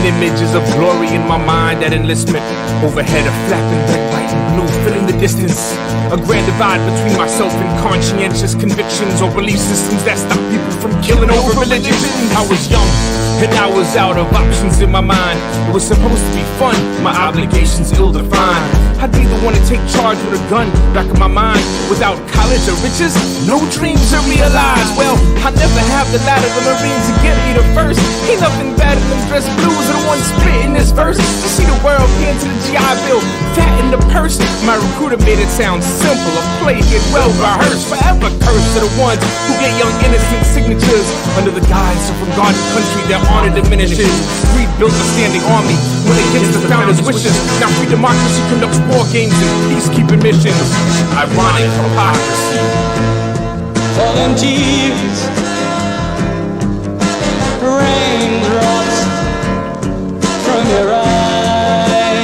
images of glory in my mind at enlistment. Overhead a flapping red, white, and blue, filling the distance. A grand divide between myself and conscientious convictions or belief systems that stop people from killing over religion. I was young, and I was out of options in my mind. It was supposed to be fun, my obligations ill-defined. I didn't want to take charge with a gun back in my mind. Without college or riches, no dreams are realized. Well, I never have the ladder of the Marines to get me the first. Ain't nothing better than dress blues and the one spitting this verse. You see the world paying to the GI Bill, fat in the purse. My recruiter made it sound simple, a play get well rehearsed. Forever cursed to the ones who get young innocent signatures under the guise of from God and country their honor diminishes. We built a standing army when against the founders' wishes. Now free democracy conducts war games and peacekeeping missions. Ironic hypocrisy. Falling tears, raindrops from your eyes,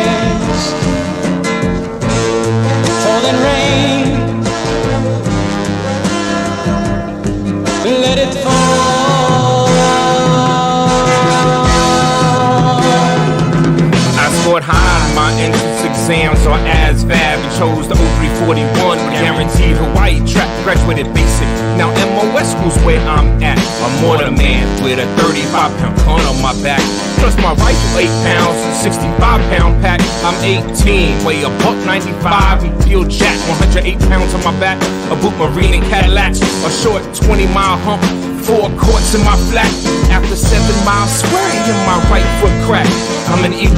falling rain, let it fall. I scored high in my entrance exams on ASVAB and chose the 0341 with guaranteed Hawaii track. Graduated basic, now MOS schools where I'm at. A mortar man with a 35-pound gun on my back. Plus my rifle 8 pounds and 65-pound pack. I'm 18, weigh a $195 and feel jack. 108 pounds on my back, a boot marine and Cadillacs. A short 20-mile hump, 4 quarts in my flat. After 7 miles, swearing in my right foot crack. I'm an E1,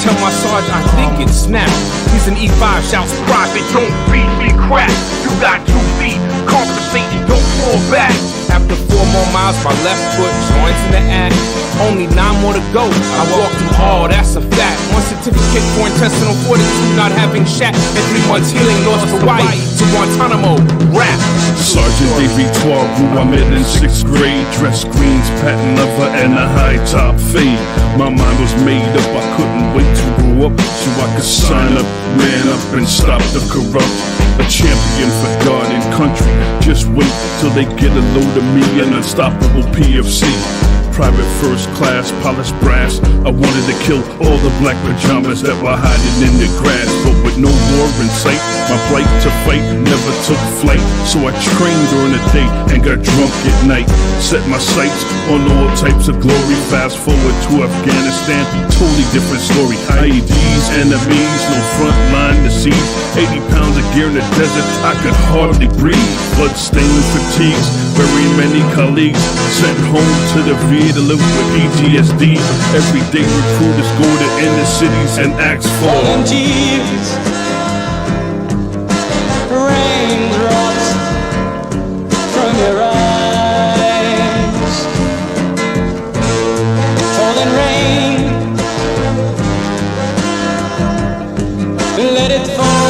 tell my sergeant I think it snapped. He's an E5, shouts profit, don't beat me crap. You got 2 feet, compensate and don't fall back. After 4 more miles, my left foot joins in the act. Only 9 more to go, I walked them all, that's a fact. 1 certificate for intestinal fortitude, not having shat. And 3 months healing, lost Hawaii to Guantanamo, rap. Sergeant de Victoire, who I met in 6th grade. Dress greens, patent leather, and a high top fade. My mind was made up, I couldn't wait to grow up so I could sign up, man up, and stop the corrupt. A champion for God and country. Just wait till they get a load of me, an unstoppable PFC. Private first class, polished brass. I wanted to kill all the black pajamas that were hiding in the grass. But with no war in sight, my plight to fight never took flight. So I trained during the day and got drunk at night. Set my sights on all types of glory. Fast forward to Afghanistan, totally different story. IEDs, enemies, no front line to see. 80 pounds of gear in the desert, I could hardly breathe. Bloodstained fatigues, very many colleagues sent home to the VA to live with PTSD. Everyday recruiters go to inner cities and ask for falling tears, raindrops from your eyes, falling rain, let it fall.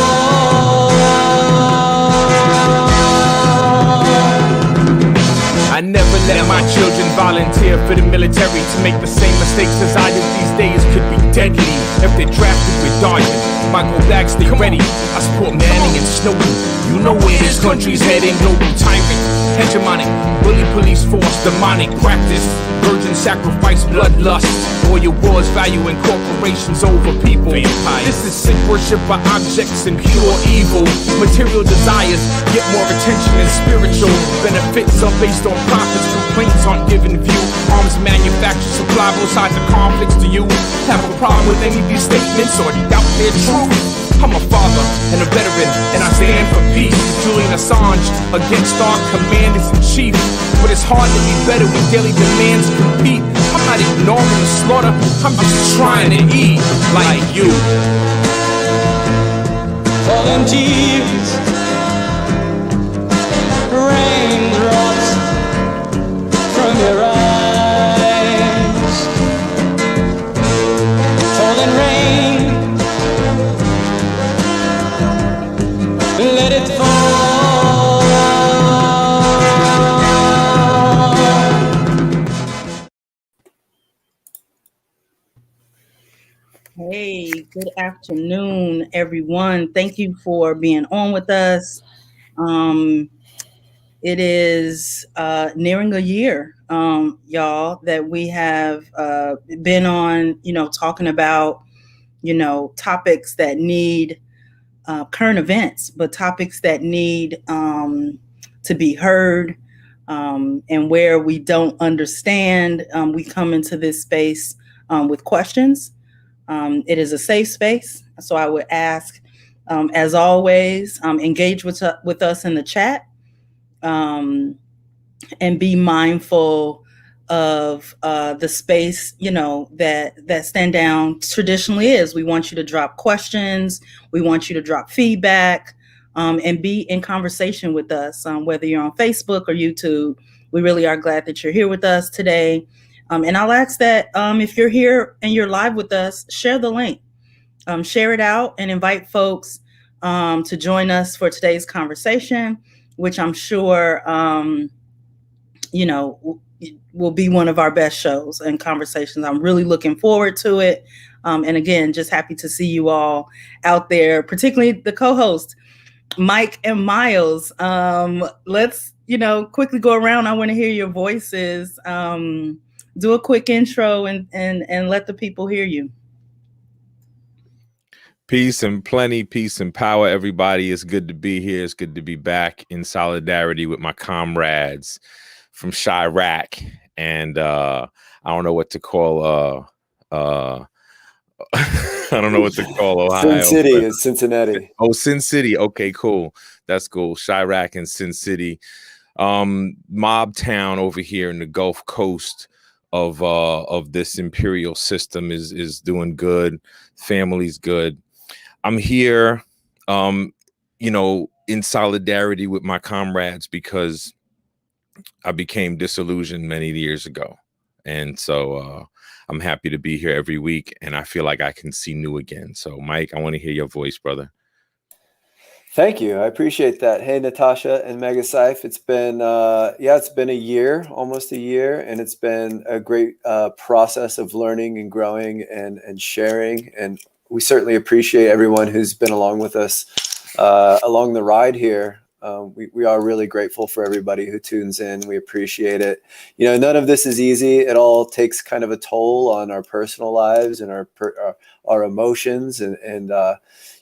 I never let my children volunteer for the military to make the same mistakes as I did these days could be deadly. If they're drafted with dodging, my go back stay ready. I support Manning and Snowden. You know where this country's heading. Global tyrant, hegemonic, bully police force, demonic practice, virgin sacrifice, bloodlust. Oil wars, valuing corporations over people. This is sick worship by objects and pure evil. Material desires get more attention than spiritual. Benefits are based on profits, complaints aren't given view. Arms manufacture, supply both sides of conflicts. Do you have a problem with any of these statements or doubt their truth? I'm a father and a veteran, and I stand for peace. Julian Assange against our commanders-in-chief. But it's hard to be better when daily demands compete. I'm not ignoring the slaughter, I'm just trying to eat like you. Falling tears, raindrops from your eyes, falling rain, let it fall. Hey, good afternoon, everyone. Thank you for being on with us. It is nearing a year y'all, that we have been on, talking about, topics that need current events, but topics that need to be heard. And where we don't understand, we come into this space with questions. It is a safe space. So I would ask, as always, engage with us in the chat, and be mindful of the space, that Stand Down traditionally is. We want you to drop questions. We want you to drop feedback, and be in conversation with us, whether you're on Facebook or YouTube. We really are glad that you're here with us today. And I'll ask that if you're here and you're live with us, share the link, share it out, and invite folks to join us for today's conversation, which I'm sure, will be one of our best shows and conversations. I'm really looking forward to it. And again, just happy to see you all out there, particularly the co-host, Mike and Miles. Let's, quickly go around. I want to hear your voices. Do a quick intro and let the people hear you. Peace and plenty, peace and power, everybody. It's good to be here. It's good to be back in solidarity with my comrades from Chirac, and I don't know what to call I don't know what to call Ohio. Sin City is Cincinnati. Oh, Sin City. Okay, cool. That's cool. Chirac and Sin City. Mob town over here in the Gulf Coast of this imperial system is doing good. Family's good. I'm here in solidarity with my comrades because I became disillusioned many years ago. And so I'm happy to be here every week, and I feel like I can see new again. So Mike, I want to hear your voice, brother. Thank you. I appreciate that. Hey, Natasha and Mega Saif. It's been, it's been a year, almost a year, and it's been a great process of learning and growing and sharing. And we certainly appreciate everyone who's been along with us along the ride here. We are really grateful for everybody who tunes in. We appreciate it. None of this is easy. It all takes kind of a toll on our personal lives and our emotions. And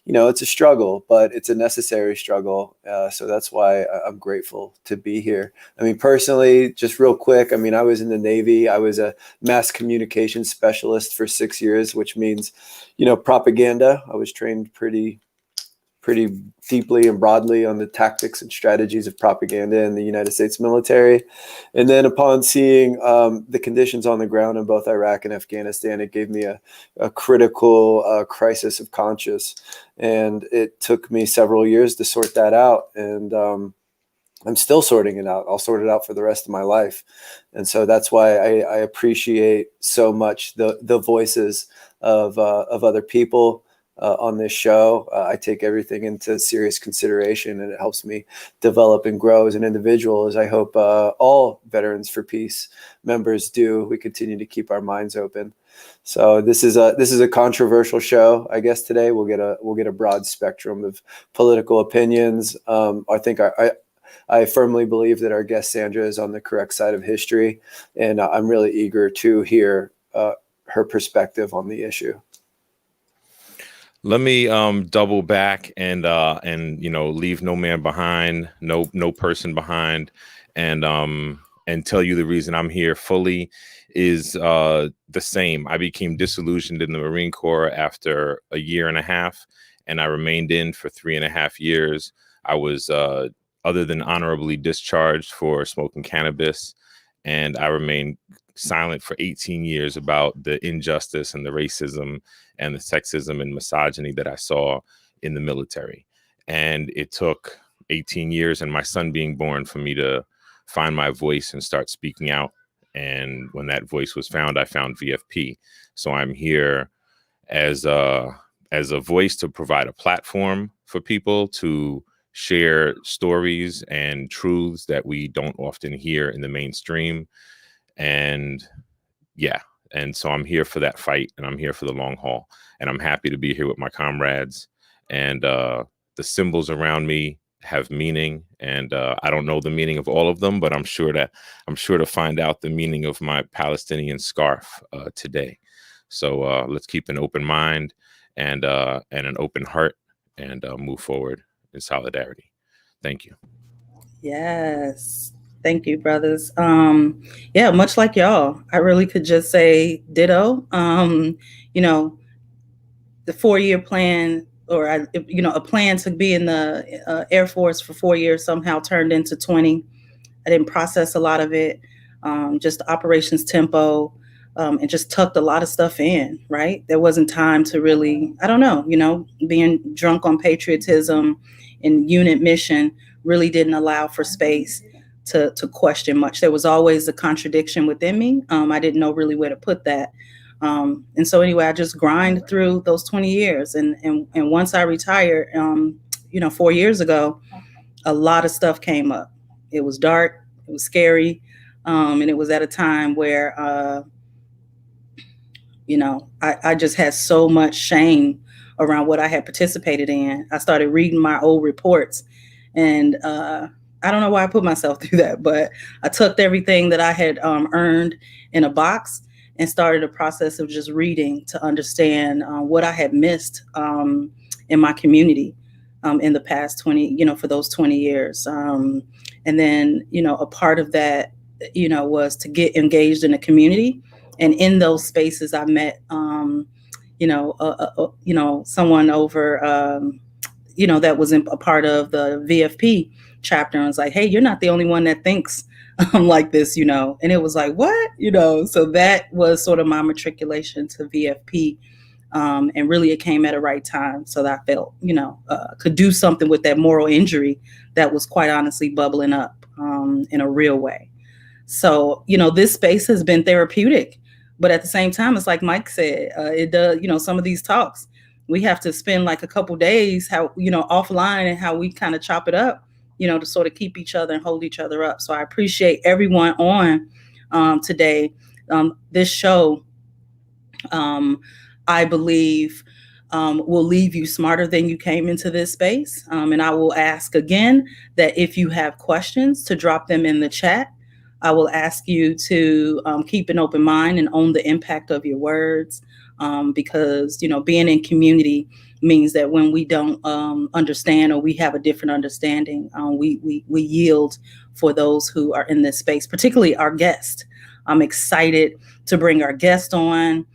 it's a struggle, but it's a necessary struggle. So that's why I'm grateful to be here. I mean, personally, just real quick, I was in the Navy. I was a mass communication specialist for 6 years, which means, propaganda. I was trained pretty deeply and broadly on the tactics and strategies of propaganda in the United States military. And then upon seeing the conditions on the ground in both Iraq and Afghanistan, it gave me a critical crisis of conscience. And it took me several years to sort that out. And I'm still sorting it out. I'll sort it out for the rest of my life. And so that's why I appreciate so much the voices of other people on this show. I take everything into serious consideration, and it helps me develop and grow as an individual, as I hope all Veterans for Peace members do. We continue to keep our minds open. So this is a controversial show. I guess today we'll get a broad spectrum of political opinions. I think I firmly believe that our guest Sandra is on the correct side of history, and I'm really eager to hear her perspective on the issue. Let me double back and leave no man behind, no person behind, and tell you the reason I'm here fully is the same. I became disillusioned in the Marine Corps after a year and a half, and I remained in for 3.5 years. I was other than honorably discharged for smoking cannabis, and I remained silent for 18 years about the injustice and the racism and the sexism and misogyny that I saw in the military. And it took 18 years and my son being born for me to find my voice and start speaking out. And when that voice was found, I found VFP. So I'm here as a voice to provide a platform for people to share stories and truths that we don't often hear in the mainstream. And so I'm here for that fight, and I'm here for the long haul, and I'm happy to be here with my comrades. And the symbols around me have meaning, and I don't know the meaning of all of them, but I'm sure to find out the meaning of my Palestinian scarf today. So let's keep an open mind and an open heart, and move forward in solidarity. Thank you. Yes. Thank you, brothers. Yeah, much like y'all, I really could just say ditto. You know, the 4-year plan, or a plan to be in the Air Force for 4 years somehow turned into 20. I didn't process a lot of it, just the operations tempo, and just tucked a lot of stuff in, right? There wasn't time to really, I don't know, being drunk on patriotism and unit mission really didn't allow for space to question much. There was always a contradiction within me. I didn't know really where to put that. And so anyway, I just grind through those 20 years. And once I retired, 4 years ago, a lot of stuff came up. It was dark, it was scary. And it was at a time where, I just had so much shame around what I had participated in. I started reading my old reports, and I don't know why I put myself through that, but I tucked everything that I had earned in a box and started a process of just reading to understand what I had missed in my community in the past 20, for those 20 years. And then, a part of that, was to get engaged in the community. And in those spaces, I met, someone over, that was a part of the VFP chapter, and was like, hey, you're not the only one that thinks like this, and it was like, what, so that was sort of my matriculation to VFP. And really it came at a right time, so that I felt, could do something with that moral injury that was quite honestly bubbling up in a real way. So, this space has been therapeutic, but at the same time, it's like Mike said, it does, some of these talks, we have to spend like a couple days, offline, and how we kind of chop it up, to sort of keep each other and hold each other up. So I appreciate everyone on today. This show, I believe, will leave you smarter than you came into this space. And I will ask again that if you have questions, to drop them in the chat. I will ask you to keep an open mind and own the impact of your words, because, being in community means that when we don't understand, or we have a different understanding, we yield for those who are in this space, particularly our guest. I'm excited to bring our guest on,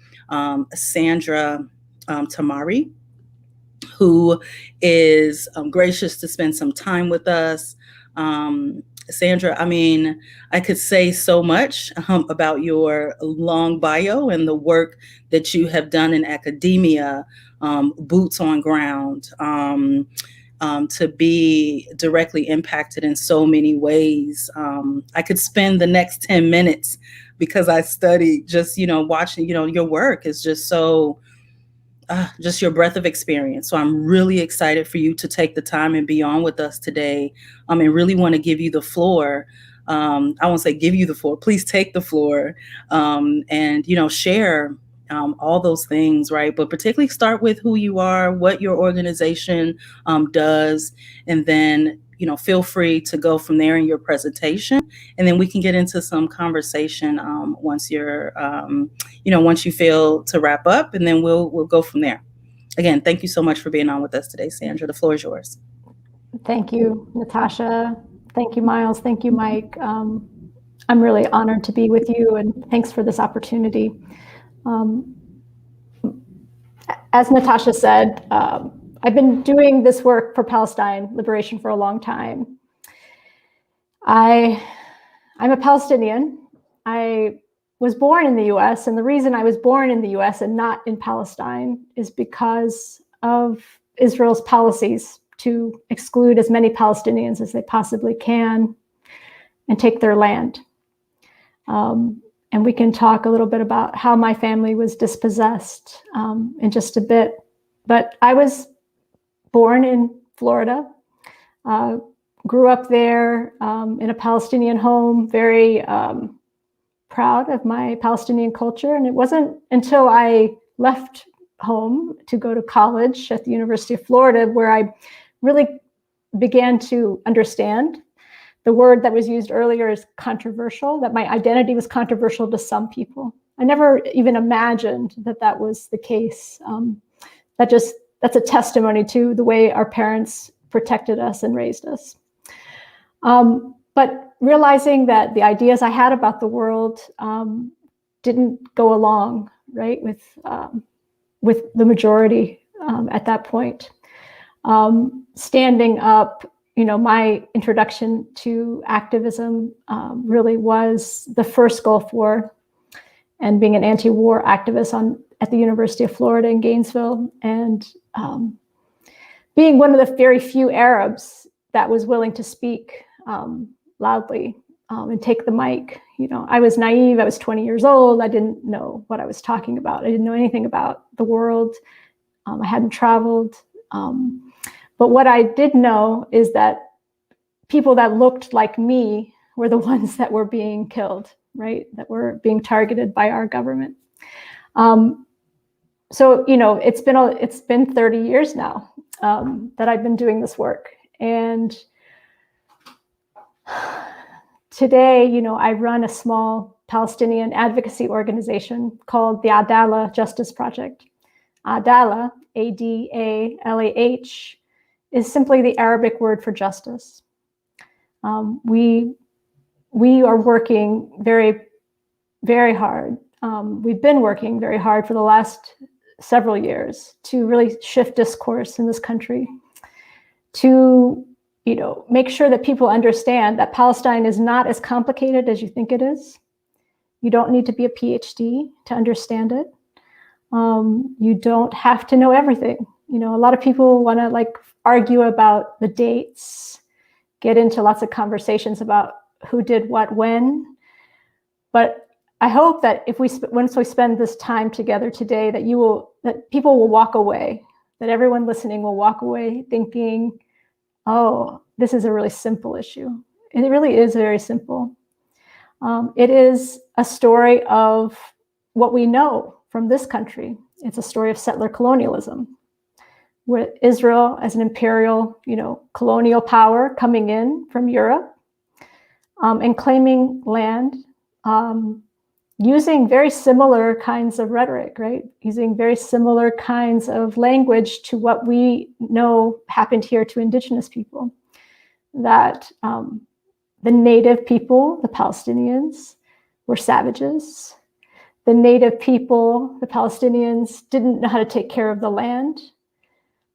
Sandra Tamari, who is gracious to spend some time with us. Sandra, I could say so much about your long bio and the work that you have done in academia, boots on ground, to be directly impacted in so many ways. I could spend the next 10 minutes because I studied just, watching, your work is just so, just your breadth of experience. So I'm really excited for you to take the time and be on with us today. And really want to give you the floor. I won't say give you the floor, please take the floor, and, share all those things, right? But particularly start with who you are, what your organization does, and then, feel free to go from there in your presentation. And then we can get into some conversation once you're, once you feel to wrap up, and then we'll go from there. Again, thank you so much for being on with us today, Sandra. The floor is yours. Thank you, Natasha. Thank you, Miles. Thank you, Mike. I'm really honored to be with you, and thanks for this opportunity. As Natasha said, I've been doing this work for Palestine liberation for a long time. I'm a Palestinian. I was born in the US, and the reason I was born in the US and not in Palestine is because of Israel's policies to exclude as many Palestinians as they possibly can and take their land. And we can talk a little bit about how my family was dispossessed in just a bit. But I was born in Florida, grew up there in a Palestinian home, very proud of my Palestinian culture. And it wasn't until I left home to go to college at the University of Florida where I really began to understand. The word that was used earlier is controversial, that my identity was controversial to some people. I never even imagined that that was the case. That's a testimony to the way our parents protected us and raised us. But realizing that the ideas I had about the world didn't go along, right, with the majority at that point. Standing up, my introduction to activism really was the first Gulf War, and being an anti-war activist at the University of Florida in Gainesville, and being one of the very few Arabs that was willing to speak loudly and take the mic. I was naive. I was 20 years old. I didn't know what I was talking about. I didn't know anything about the world. I hadn't traveled. But what I did know is that people that looked like me were the ones that were being killed, right? That were being targeted by our government. So, it's been 30 years now that I've been doing this work. And today, I run a small Palestinian advocacy organization called the Adalah Justice Project. Adalah, A-D-A-L-A-H, is simply the Arabic word for justice. We are working very, very hard. We've been working very hard for the last several years to really shift discourse in this country, to make sure that people understand that Palestine is not as complicated as you think it is. You don't need to be a PhD to understand it. You don't have to know everything. A lot of people want to argue about the dates, get into lots of conversations about who did what when. But I hope that once we spend this time together today, that people will walk away, that everyone listening will walk away thinking, oh, this is a really simple issue. And it really is very simple. It is a story of what we know from this country. It's a story of settler colonialism, with Israel as an imperial, colonial power coming in from Europe and claiming land, using very similar kinds of rhetoric, right? Using very similar kinds of language to what we know happened here to indigenous people. That the native people, the Palestinians, were savages. The native people, the Palestinians, didn't know how to take care of the land.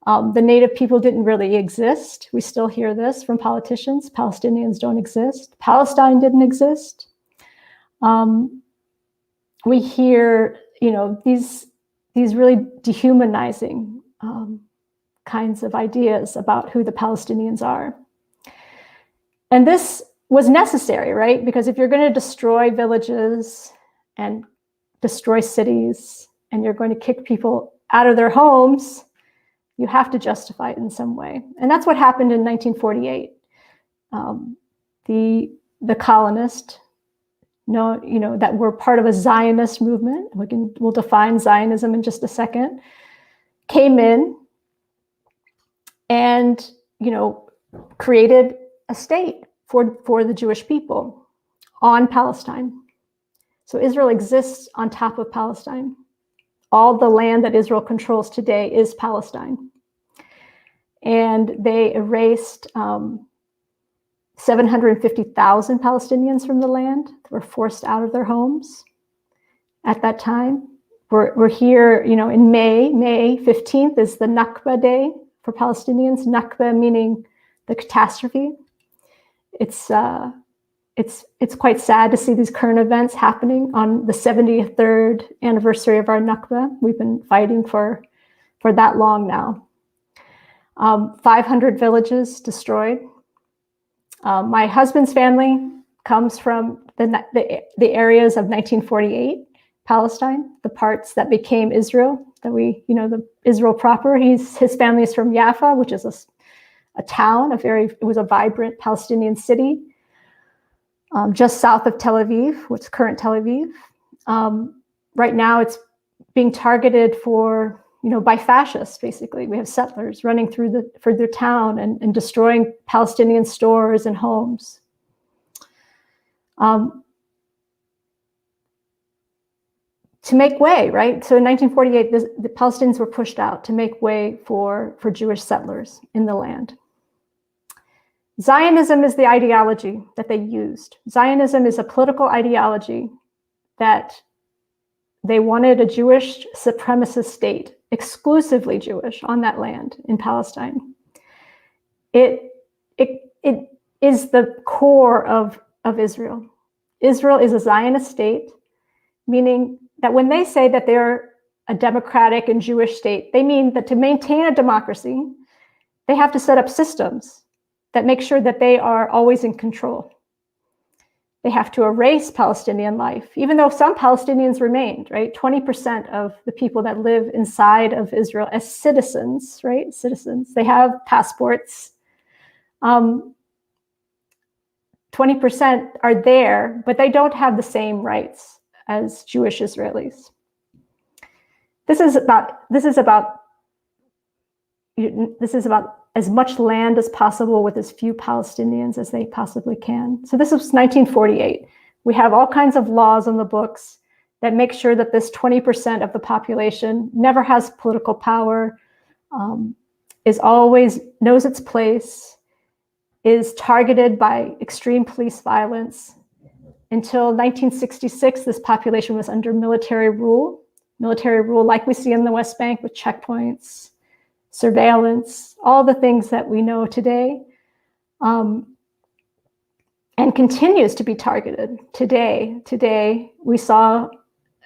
The native people didn't really exist. We still hear this from politicians. Palestinians don't exist. Palestine didn't exist. We hear, these really dehumanizing kinds of ideas about who the Palestinians are. And this was necessary, right? Because if you're going to destroy villages and destroy cities, and you're going to kick people out of their homes, you have to justify it in some way. And that's what happened in 1948. The colonists, that were part of a Zionist movement, we'll define Zionism in just a second, came in and, created a state for the Jewish people on Palestine. So Israel exists on top of Palestine. All the land that Israel controls today is Palestine. And they erased 750,000 Palestinians from the land. They were forced out of their homes at that time. We're here, in May 15th is the Nakba day for Palestinians. Nakba meaning the catastrophe. It's quite sad to see these current events happening on the 73rd anniversary of our Nakba. We've been fighting for that long now. 500 villages destroyed. My husband's family comes from the areas of 1948 Palestine, the parts that became Israel, the Israel proper. His family is from Jaffa, which is a town, it was a vibrant Palestinian city, just south of Tel Aviv, what's current Tel Aviv. Right now it's being targeted for, by fascists, basically. We have settlers running through their town and destroying Palestinian stores and homes. To make way, right? So in 1948, the Palestinians were pushed out to make way for Jewish settlers in the land. Zionism is the ideology that they used. Zionism is a political ideology that they wanted a Jewish supremacist state, exclusively Jewish, on that land in Palestine. It is the core of Israel. Israel is a Zionist state, meaning that when they say that they're a democratic and Jewish state, they mean that to maintain a democracy, they have to set up systems that make sure that they are always in control. They have to erase Palestinian life, even though some Palestinians remained, right? 20% of the people that live inside of Israel as citizens, right? Citizens, they have passports. 20% are there, but they don't have the same rights as Jewish Israelis. This is about as much land as possible with as few Palestinians as they possibly can. So this was 1948. We have all kinds of laws on the books that make sure that this 20% of the population never has political power, is always knows its place, is targeted by extreme police violence. Until 1966, this population was under military rule like we see in the West Bank with checkpoints, surveillance, all the things that we know today, and continues to be targeted today. Today, we saw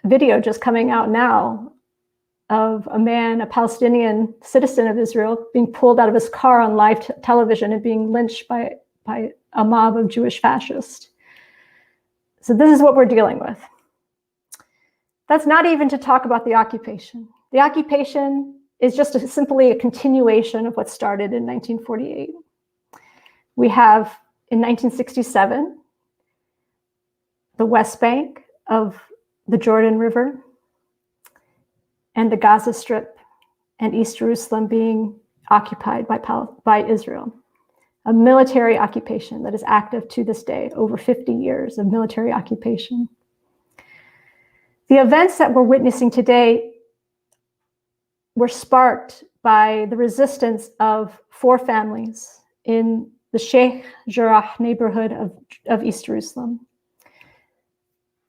a video just coming out now of a man, a Palestinian citizen of Israel, being pulled out of his car on live television and being lynched by a mob of Jewish fascists. So this is what we're dealing with. That's not even to talk about the occupation. The occupation is just simply a continuation of what started in 1948. We have, in 1967, the West Bank of the Jordan River and the Gaza Strip and East Jerusalem being occupied by Israel. A military occupation that is active to this day, over 50 years of military occupation. The events that we're witnessing today were sparked by the resistance of 4 families in the Sheikh Jarrah neighborhood of East Jerusalem.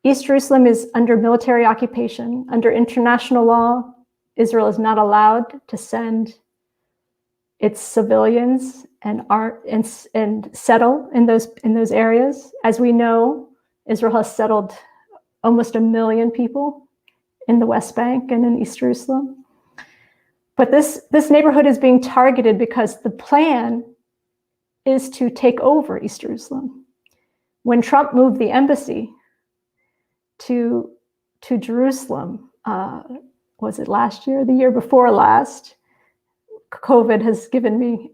East Jerusalem is under military occupation. Under international law, Israel is not allowed to send its civilians and settle in those areas. As we know, Israel has settled almost 1 million people in the West Bank and in East Jerusalem. But this neighborhood is being targeted because the plan is to take over East Jerusalem. When Trump moved the embassy to Jerusalem, was it last year, the year before last? COVID has given me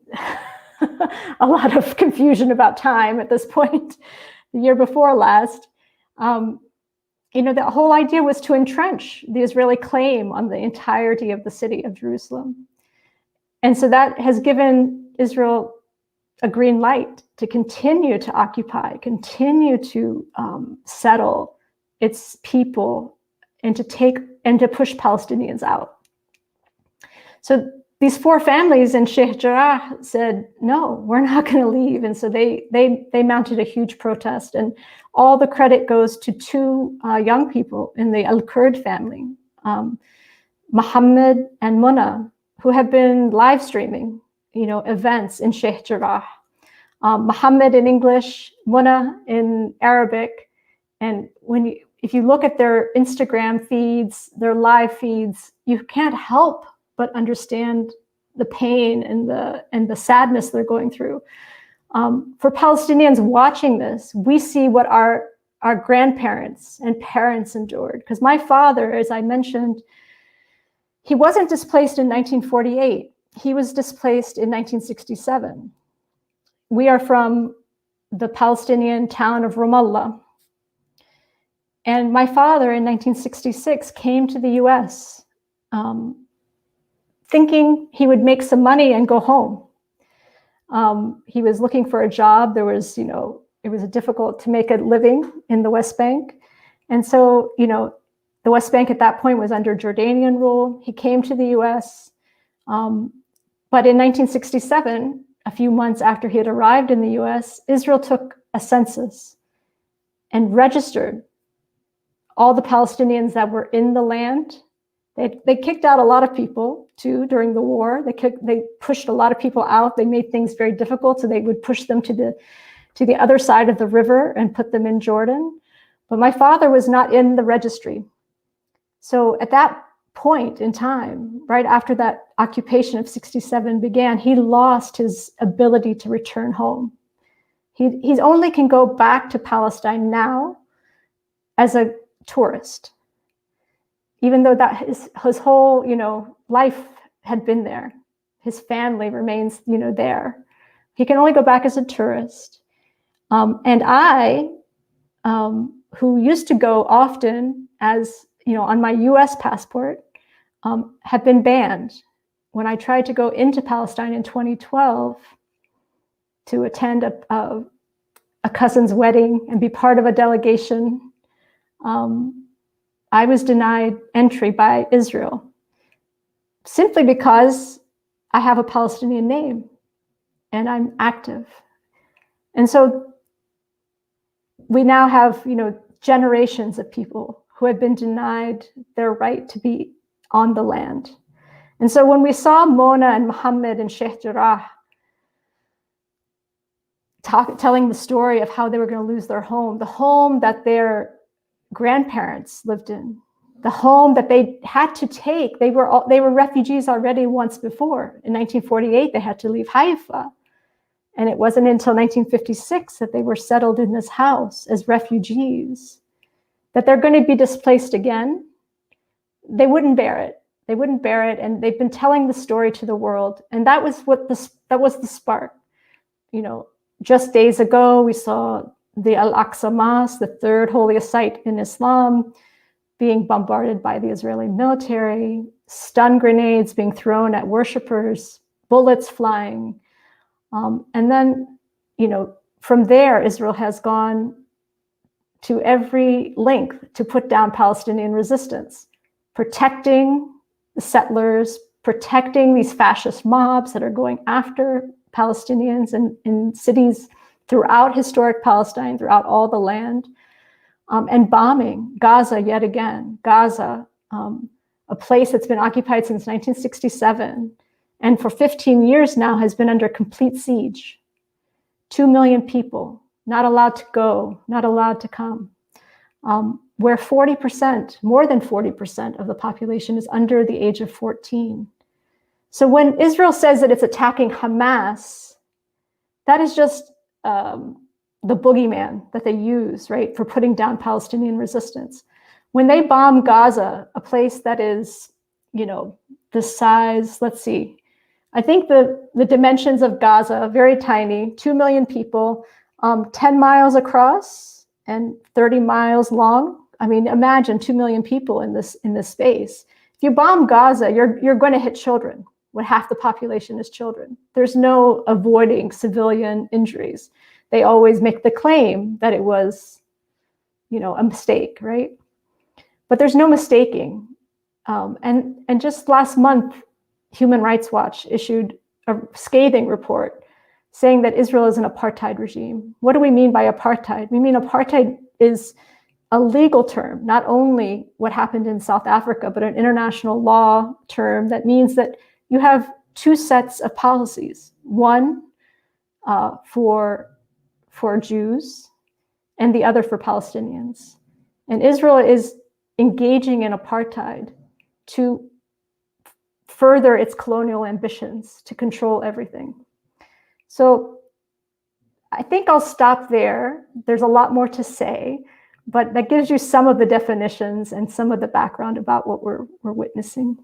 a lot of confusion about time at this point. The year before last, the whole idea was to entrench the Israeli claim on the entirety of the city of Jerusalem. And so that has given Israel a green light to continue to occupy, continue to settle its people and to push Palestinians out. So these 4 families in Sheikh Jarrah said, no, we're not going to leave. And so they mounted a huge protest. And all the credit goes to 2 young people in the Al-Kurd family, Muhammad and Muna, who have been live streaming, events in Sheikh Jarrah. Muhammad in English, Muna in Arabic. And if you look at their Instagram feeds, their live feeds, you can't help but understand the pain and the sadness they're going through. For Palestinians watching this, we see what our grandparents and parents endured. Because my father, as I mentioned, he wasn't displaced in 1948. He was displaced in 1967. We are from the Palestinian town of Ramallah. And my father in 1966 came to the US thinking he would make some money and go home. He was looking for a job. There was, it was difficult to make a living in the West Bank. And so, the West Bank at that point was under Jordanian rule. He came to the US. But in 1967, a few months after he had arrived in the US, Israel took a census and registered all the Palestinians that were in the land. They kicked out a lot of people too during the war. They pushed a lot of people out. They made things very difficult, so they would push them to the other side of the river and put them in Jordan. But my father was not in the registry. So at that point in time, right after that occupation of 67 began, he lost his ability to return home. He only can go back to Palestine now as a tourist, even though that his whole, life had been there. His family remains, there. He can only go back as a tourist. And I, who used to go often as, on my US passport, have been banned. When I tried to go into Palestine in 2012 to attend a cousin's wedding and be part of a delegation, I was denied entry by Israel simply because I have a Palestinian name and I'm active. And so we now have, generations of people who have been denied their right to be on the land. And so when we saw Mona and Mohammed and Sheikh Jarrah telling the story of how they were going to lose their home, the home that their grandparents lived in, the home that they had to take, they were refugees already once before. In 1948, they had to leave Haifa. And it wasn't until 1956 that they were settled in this house as refugees, that they're going to be displaced again. They wouldn't bear it. They wouldn't bear it. And they've been telling the story to the world. And that was the spark. Just days ago, we saw the Al-Aqsa Mosque, the third holiest site in Islam, being bombarded by the Israeli military, stun grenades being thrown at worshipers, bullets flying. And then, from there, Israel has gone to every length to put down Palestinian resistance, protecting the settlers, protecting these fascist mobs that are going after Palestinians in cities throughout historic Palestine, throughout all the land, and bombing Gaza yet again. Gaza, a place that's been occupied since 1967, and for 15 years now has been under complete siege. 2 million people, not allowed to go, not allowed to come, where 40%, more than 40% of the population is under the age of 14. So when Israel says that it's attacking Hamas, that is just the boogeyman that they use, right, for putting down Palestinian resistance. When they bomb Gaza, a place that is, the size, let's see, I think the dimensions of Gaza, very tiny, 2 million people, 10 miles across and 30 miles long. I mean, imagine 2 million people in this space. If you bomb Gaza, you're going to hit children, when half the population is children. There's no avoiding civilian injuries. They always make the claim that it was, a mistake, right? But there's no mistaking. And just last month, Human Rights Watch issued a scathing report saying that Israel is an apartheid regime. What do we mean by apartheid? We mean apartheid is a legal term, not only what happened in South Africa, but an international law term that means that you have two sets of policies, one for Jews and the other for Palestinians. And Israel is engaging in apartheid to further its colonial ambitions to control everything. So I think I'll stop there. There's a lot more to say, but that gives you some of the definitions and some of the background about what we're witnessing.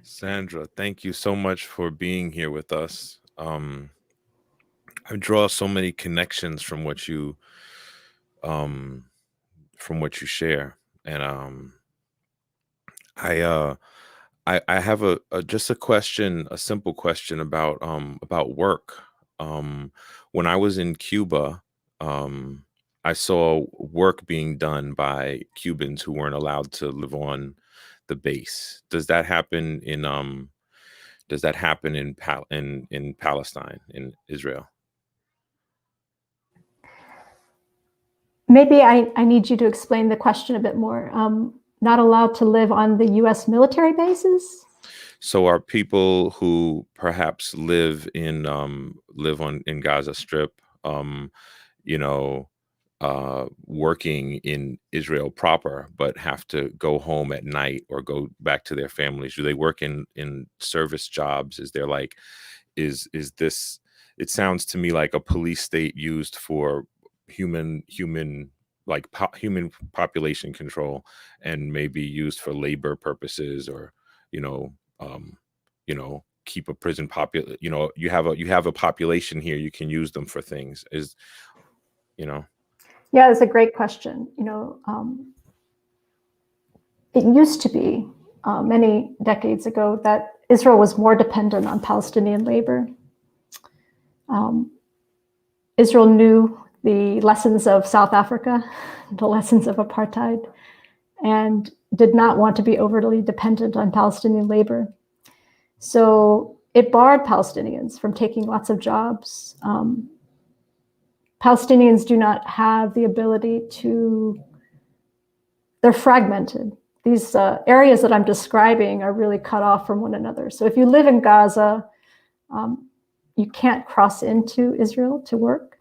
Sandra, thank you so much for being here with us. I draw so many connections from what you share. And I have just a question, a simple question about work. When I was in Cuba, I saw work being done by Cubans who weren't allowed to live on the base. Does that happen in in Palestine, in Israel? Maybe I need you to explain the question a bit more. Not allowed to live on the U.S. military bases? So are people who perhaps live in Gaza Strip, you know, working in Israel proper, but have to go home at night or go back to their families? Do they work in service jobs? Is there like, is this? It sounds to me like a police state used for human human population control, and maybe used for labor purposes, or you know, keep a prison you have a population here, you can use them for things. Yeah, it's a great question. It used to be many decades ago that Israel was more dependent on Palestinian labor. Israel knew the lessons of South Africa, the lessons of apartheid, and did not want to be overly dependent on Palestinian labor. So it barred Palestinians from taking lots of jobs. Palestinians do not have the ability they're fragmented. These areas that I'm describing are really cut off from one another. So if you live in Gaza, you can't cross into Israel to work.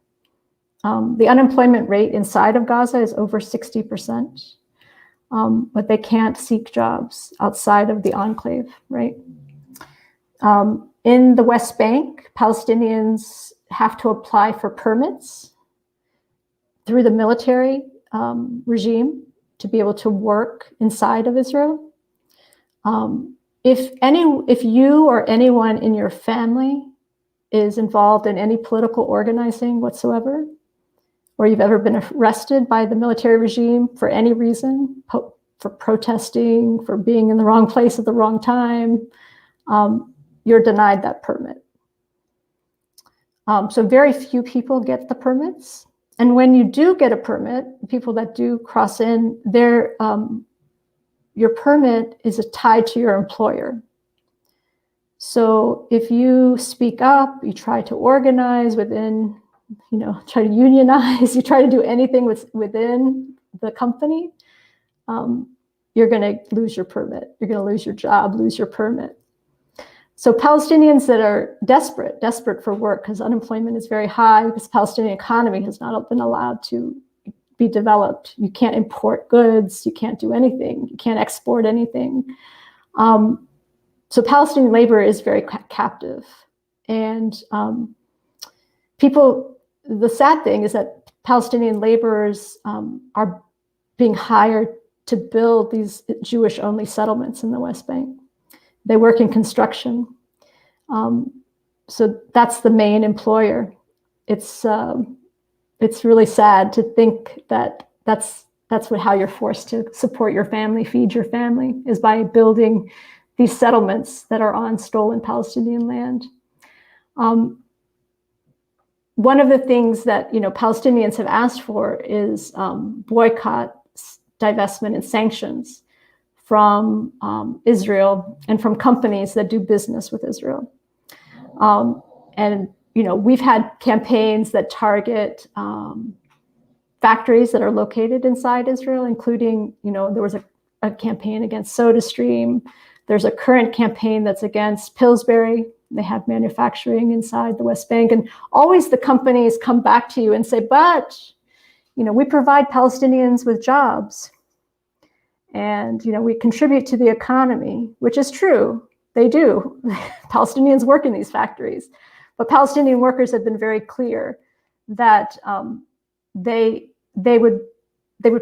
The unemployment rate inside of Gaza is over 60%, but they can't seek jobs outside of the enclave, right? In the West Bank, Palestinians have to apply for permits through the military regime to be able to work inside of Israel. If you or anyone in your family is involved in any political organizing whatsoever, or you've ever been arrested by the military regime for any reason, for protesting, for being in the wrong place at the wrong time, you're denied that permit. So very few people get the permits. And when you do get a permit, people that do cross in, your permit is tied to your employer. So if you speak up, you try to organize within, try to unionize, you try to do anything within the company, you're going to lose your permit. You're going to lose your job, lose your permit. So Palestinians that are desperate for work, because unemployment is very high, because the Palestinian economy has not been allowed to be developed. You can't import goods. You can't do anything. You can't export anything. So Palestinian labor is very captive. And the sad thing is that Palestinian laborers are being hired to build these Jewish-only settlements in the West Bank. They work in construction. So that's the main employer. It's really sad to think that that's how you're forced to support your family, feed your family, is by building these settlements that are on stolen Palestinian land. One of the things that Palestinians have asked for is boycott, divestment, and sanctions from Israel and from companies that do business with Israel. And we've had campaigns that target factories that are located inside Israel, including, there was a campaign against SodaStream. There's a current campaign that's against Pillsbury. They have manufacturing inside the West Bank. And always the companies come back to you and say, but, we provide Palestinians with jobs. And, we contribute to the economy, which is true. They do. Palestinians work in these factories. But Palestinian workers have been very clear that they would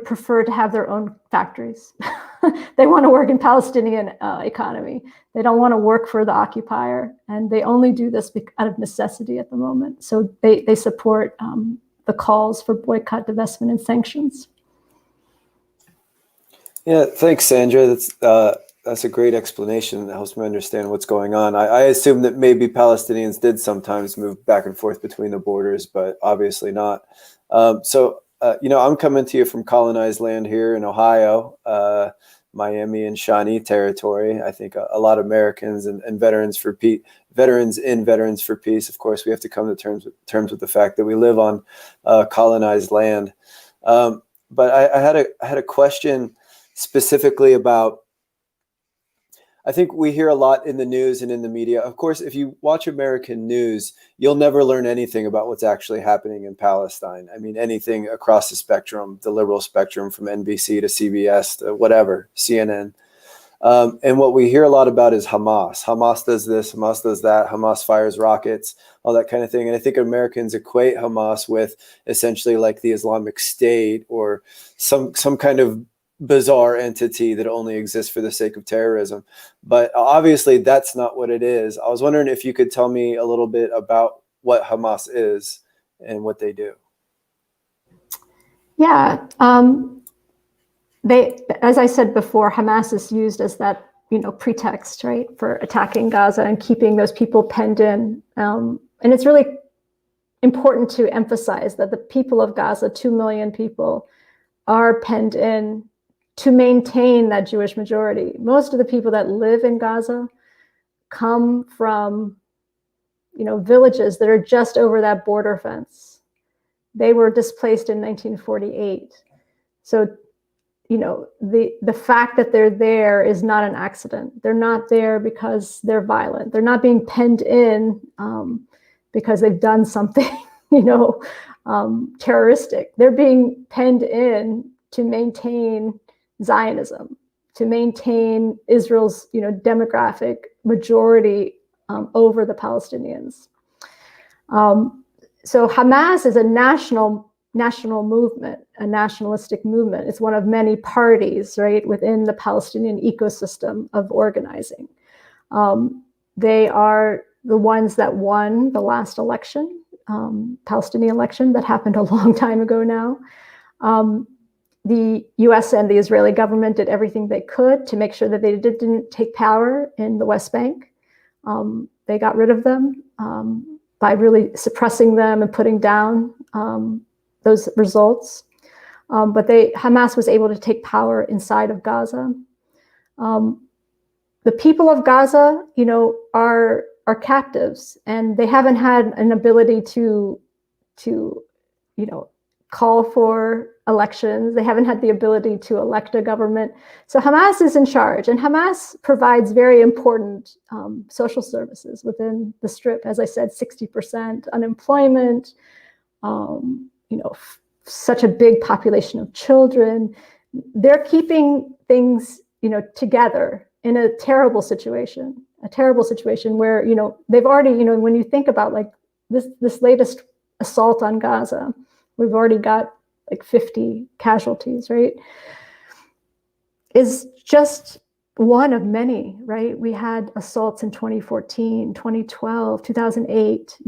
prefer to have their own factories. They want to work in Palestinian economy. They don't want to work for the occupier, and they only do this out of necessity at the moment. So they support the calls for boycott, divestment, and sanctions. Yeah, thanks, Sandra. That's a great explanation that helps me understand what's going on. I assume that maybe Palestinians did sometimes move back and forth between the borders, but obviously not. I'm coming to you from colonized land here in Ohio, Miami and Shawnee territory. I think a lot of Americans and veterans for peace, Veterans for Peace. Of course, we have to come to terms with the fact that we live on colonized land. But I had a question specifically about, I think we hear a lot in the news and in the media. Of course, if you watch American news, you'll never learn anything about what's actually happening in Palestine. I mean, anything across the spectrum, the liberal spectrum, from NBC to CBS to whatever, CNN. And what we hear a lot about is Hamas. Hamas does this, Hamas does that, Hamas fires rockets, all that kind of thing. And I think Americans equate Hamas with essentially like the Islamic State or some kind of bizarre entity that only exists for the sake of terrorism. But obviously that's not what it is. I was wondering if you could tell me a little bit about what Hamas is and what they do. Yeah. As I said before, Hamas is used as that, pretext, right, for attacking Gaza and keeping those people penned in. And it's really important to emphasize that the people of Gaza, 2 million people, are penned in to maintain that Jewish majority. Most of the people that live in Gaza come from, villages that are just over that border fence. They were displaced in 1948. So, the fact that they're there is not an accident. They're not there because they're violent. They're not being penned in because they've done something, terroristic. They're being penned in to maintain Zionism, to maintain Israel's, demographic majority over the Palestinians. So Hamas is a national movement, a nationalistic movement. It's one of many parties, right, within the Palestinian ecosystem of organizing. They are the ones that won the last election, Palestinian election that happened a long time ago now. The US and the Israeli government did everything they could to make sure that they didn't take power in the West Bank. They got rid of them by really suppressing them and putting down those results. But Hamas was able to take power inside of Gaza. The people of Gaza, are captives, and they haven't had an ability to call for elections. They haven't had the ability to elect a government. So Hamas is in charge, and Hamas provides very important social services within the Strip. As I said, 60% unemployment, such a big population of children. They're keeping things, together in a terrible situation where, they've already, when you think about like this latest assault on Gaza, we've already got like 50 casualties, right? Is just one of many, right? We had assaults in 2014, 2012, 2008.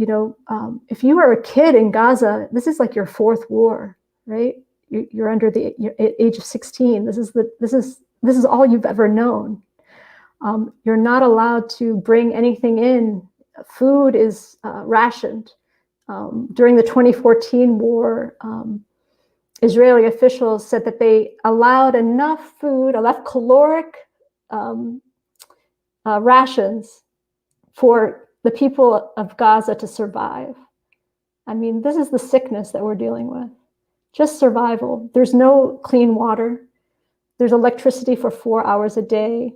If you are a kid in Gaza, this is like your fourth war, right? You're under the age of 16. This is all you've ever known. You're not allowed to bring anything in. Food is rationed. During the 2014 war, Israeli officials said that they allowed enough food, enough caloric rations for the people of Gaza to survive. I mean, this is the sickness that we're dealing with. Just survival. There's no clean water. There's electricity for 4 hours a day.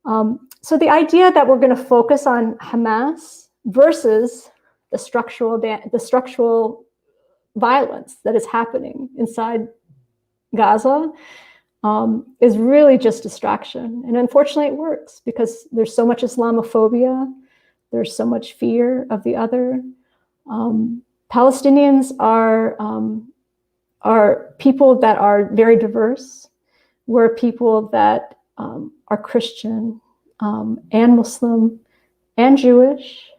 So the idea that we're going to focus on Hamas versus the structural violence that is happening inside Gaza is really just distraction. And unfortunately it works because there's so much Islamophobia. There's so much fear of the other. Palestinians are people that are very diverse. We're people that are Christian and Muslim and Jewish.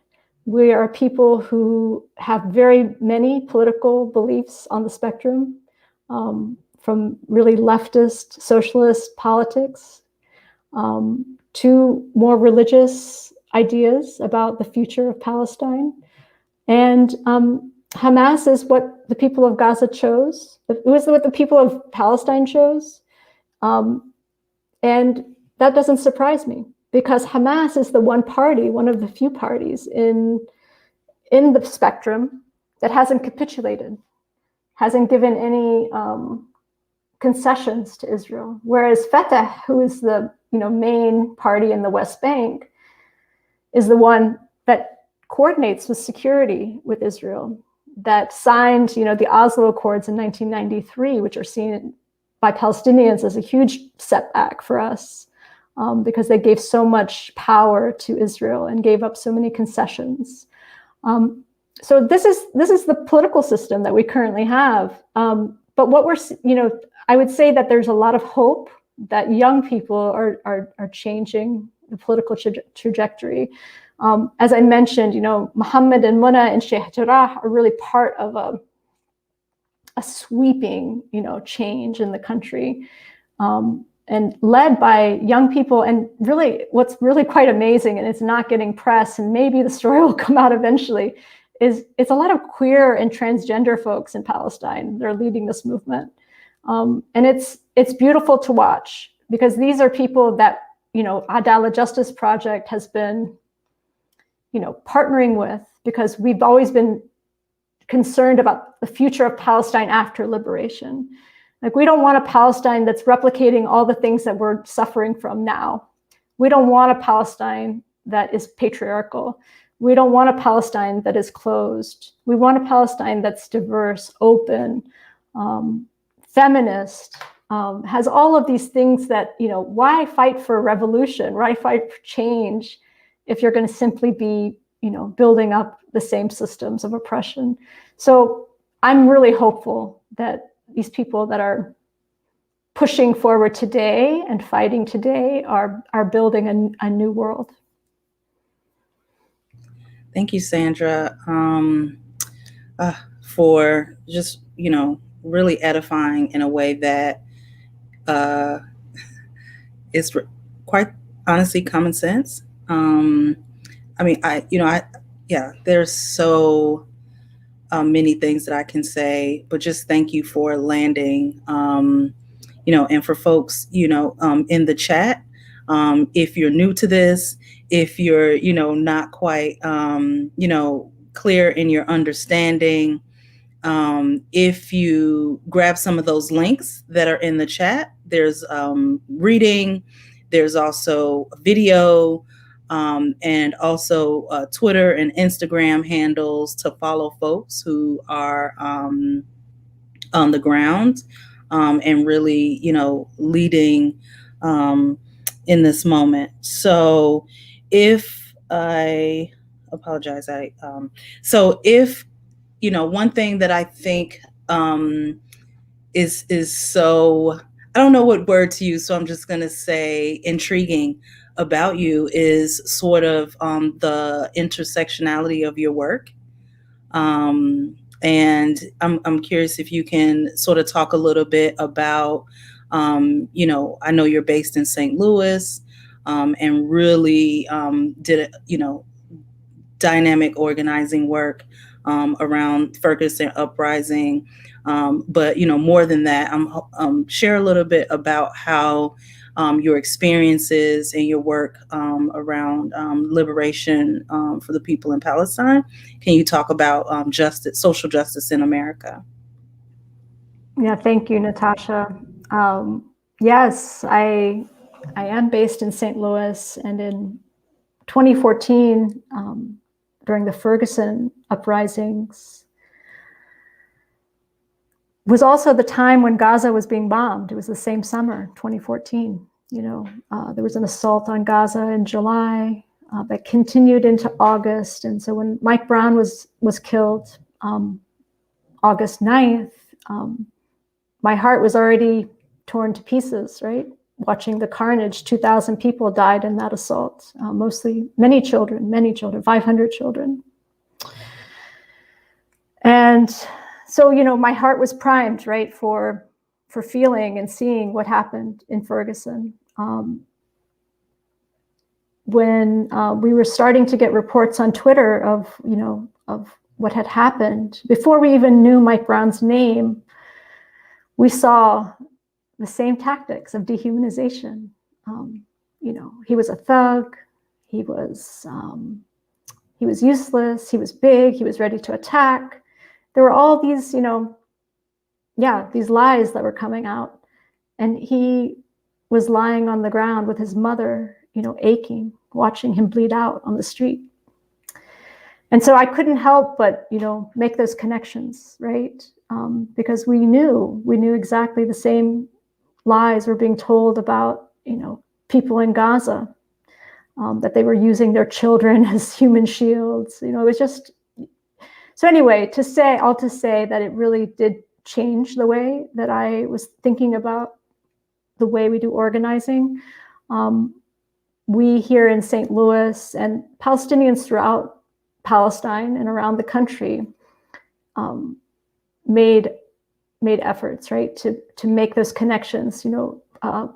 We are people who have very many political beliefs on the spectrum, from really leftist socialist politics to more religious ideas about the future of Palestine. And Hamas is what the people of Gaza chose. It was what the people of Palestine chose. And that doesn't surprise me, because Hamas is the one party, one of the few parties in the spectrum that hasn't capitulated, hasn't given any concessions to Israel. Whereas Fatah, who is the main party in the West Bank, is the one that coordinates with security with Israel, that signed the Oslo Accords in 1993, which are seen by Palestinians as a huge setback for us, because they gave so much power to Israel and gave up so many concessions. So this is the political system that we currently have. But what we're, I would say that there's a lot of hope that young people are changing the political trajectory. As I mentioned, Mohammed and Muna and Sheikh Jarrah are really part of a sweeping, change in the country, and led by young people. And really, what's really quite amazing, and it's not getting press, and maybe the story will come out eventually, is it's a lot of queer and transgender folks in Palestine that are leading this movement. And it's beautiful to watch, because these are people that, Adalah Justice Project has been, partnering with, because we've always been concerned about the future of Palestine after liberation. Like, we don't want a Palestine that's replicating all the things that we're suffering from now. We don't want a Palestine that is patriarchal. We don't want a Palestine that is closed. We want a Palestine that's diverse, open, feminist, has all of these things that, why fight for revolution? Why fight for change if you're going to simply be, building up the same systems of oppression? So I'm really hopeful that these people that are pushing forward today and fighting today are building a new world. Thank you, Sandra, for just, really edifying in a way that is quite honestly common sense. There's so many things that I can say, but just thank you for landing, and for folks, in the chat, if you're new to this, if you're, not quite, clear in your understanding, if you grab some of those links that are in the chat, there's reading, there's also a video, and also Twitter and Instagram handles to follow folks who are on the ground, and really, leading in this moment. So one thing that I think is so, I don't know what word to use, so I'm just going to say intriguing about you is sort of the intersectionality of your work. And I'm curious if you can sort of talk a little bit about, I know you're based in St. Louis, and really did, dynamic organizing work around Ferguson uprising. But, more than that, share a little bit about how your experiences and your work around liberation for the people in Palestine. Can you talk about social justice in America? Yeah, thank you, Natasha. Yes, I am based in St. Louis, and in 2014, during the Ferguson uprisings, was also the time when Gaza was being bombed. It was the same summer, 2014. There was an assault on Gaza in July that continued into August. And so when Mike Brown was killed, August 9th, my heart was already torn to pieces, right? Watching the carnage. 2,000 people died in that assault, many children, 500 children. And so, my heart was primed, right, for for feeling and seeing what happened in Ferguson. When we were starting to get reports on Twitter of what had happened, before we even knew Mike Brown's name, we saw the same tactics of dehumanization. He was a thug. He was useless. He was big. He was ready to attack. There were all these, these lies that were coming out, and he was lying on the ground with his mother, aching, watching him bleed out on the street. And so I couldn't help but, make those connections, right? Because we knew exactly the same lies were being told about, people in Gaza, that they were using their children as human shields. It was just, so anyway, to say that it really did change the way that I was thinking about the way we do organizing. We here in St. Louis and Palestinians throughout Palestine and around the country made efforts, right, to make those connections.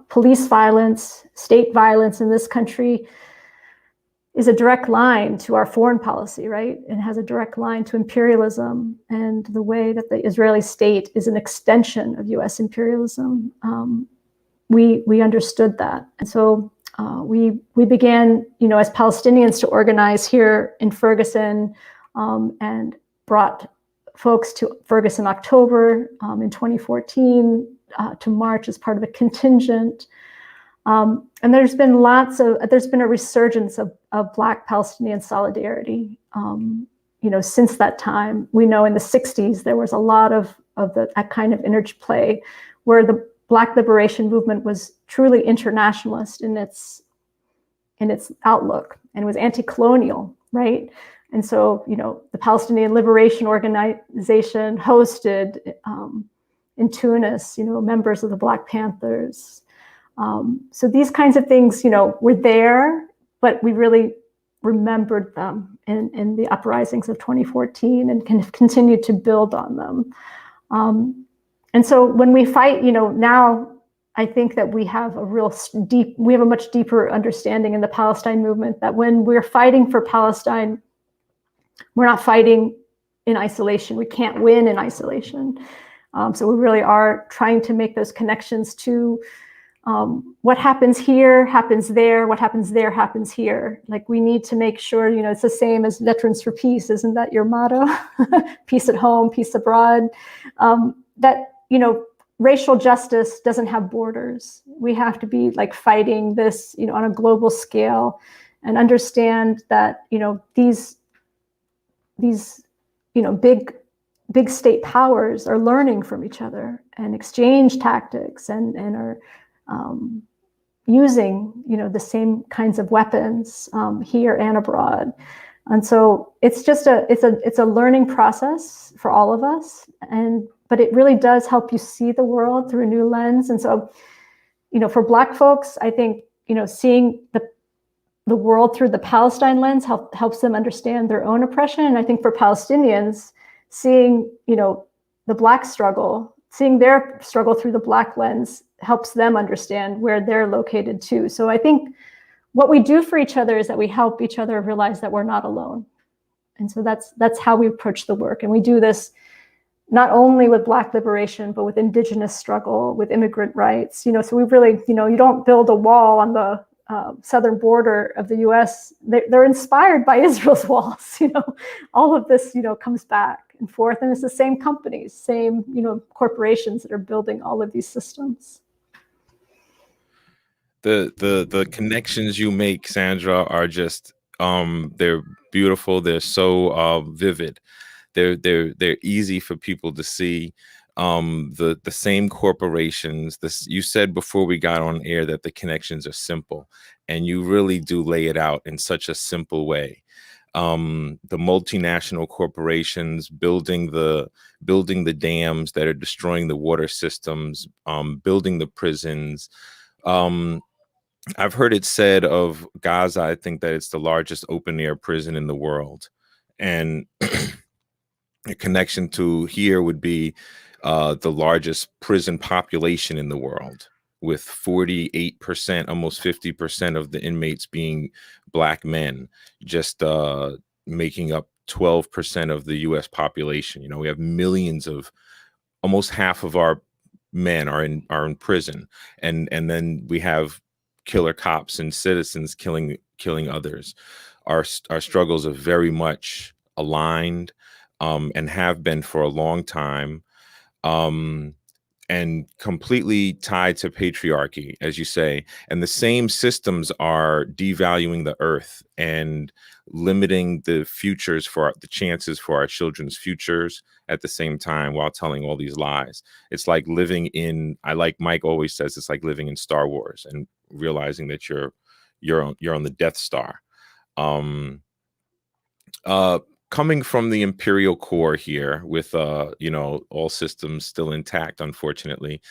Police violence, state violence in this country is a direct line to our foreign policy, right? It has a direct line to imperialism and the way that the Israeli state is an extension of U.S. imperialism. We understood that, and so we began, as Palestinians, to organize here in Ferguson, and brought folks to Ferguson October in 2014 to march as part of a contingent. And there's been a resurgence of Black Palestinian solidarity. Since that time, we know in the 60s, there was a lot of that kind of interplay where the Black liberation movement was truly internationalist in its outlook, and it was anti-colonial, right? And so, the Palestinian Liberation Organization hosted in Tunis, members of the Black Panthers. So these kinds of things, were there, but we really remembered them in the uprisings of 2014 and can continue to build on them. And so when we fight, now I think that we have a much deeper understanding in the Palestine movement that when we're fighting for Palestine, we're not fighting in isolation. We can't win in isolation. So we really are trying to make those connections to what happens here happens there, what happens there happens here. Like, we need to make sure, it's the same as Veterans for Peace. Isn't that your motto? Peace at home, peace abroad. That, racial justice doesn't have borders. We have to be fighting this, on a global scale, and understand that, these big state powers are learning from each other and exchange tactics and are using, the same kinds of weapons here and abroad. And so it's just it's a learning process for all of us, but it really does help you see the world through a new lens. And so, for Black folks, I think, seeing the world through the Palestine lens helps them understand their own oppression. And I think for Palestinians, seeing, the Black struggle, seeing their struggle through the Black lens helps them understand where they're located too. So I think what we do for each other is that we help each other realize that we're not alone. And so that's how we approach the work. And we do this not only with Black liberation, but with Indigenous struggle, with immigrant rights. So we really, you don't build a wall on the southern border of the U.S. They're inspired by Israel's walls. All of this, comes back and forth, and it's the same companies, same, corporations that are building all of these systems. The connections you make, Sandra, are just they're beautiful. They're so vivid. They're easy for people to see. The same corporations. You said before we got on air that the connections are simple, and you really do lay it out in such a simple way. The multinational corporations building the dams that are destroying the water systems, building the prisons. I've heard it said of Gaza, I think that it's the largest open air prison in the world. And a connection to here would be the largest prison population in the world, with 48%, almost 50% of the inmates being Black men, just making up 12% of the US population. You know, we have millions of, almost half of our men are in prison, and then we have killer cops and citizens killing others. Our struggles are very much aligned, and have been for a long time, and completely tied to patriarchy, as you say. And the same systems are devaluing the earth and limiting the futures for the chances for our children's futures at the same time, while telling all these lies. It's like living in, I like Mike always says, it's like living in Star Wars and realizing that you're on the Death Star. Coming from the imperial core here with, you know, all systems still intact, unfortunately,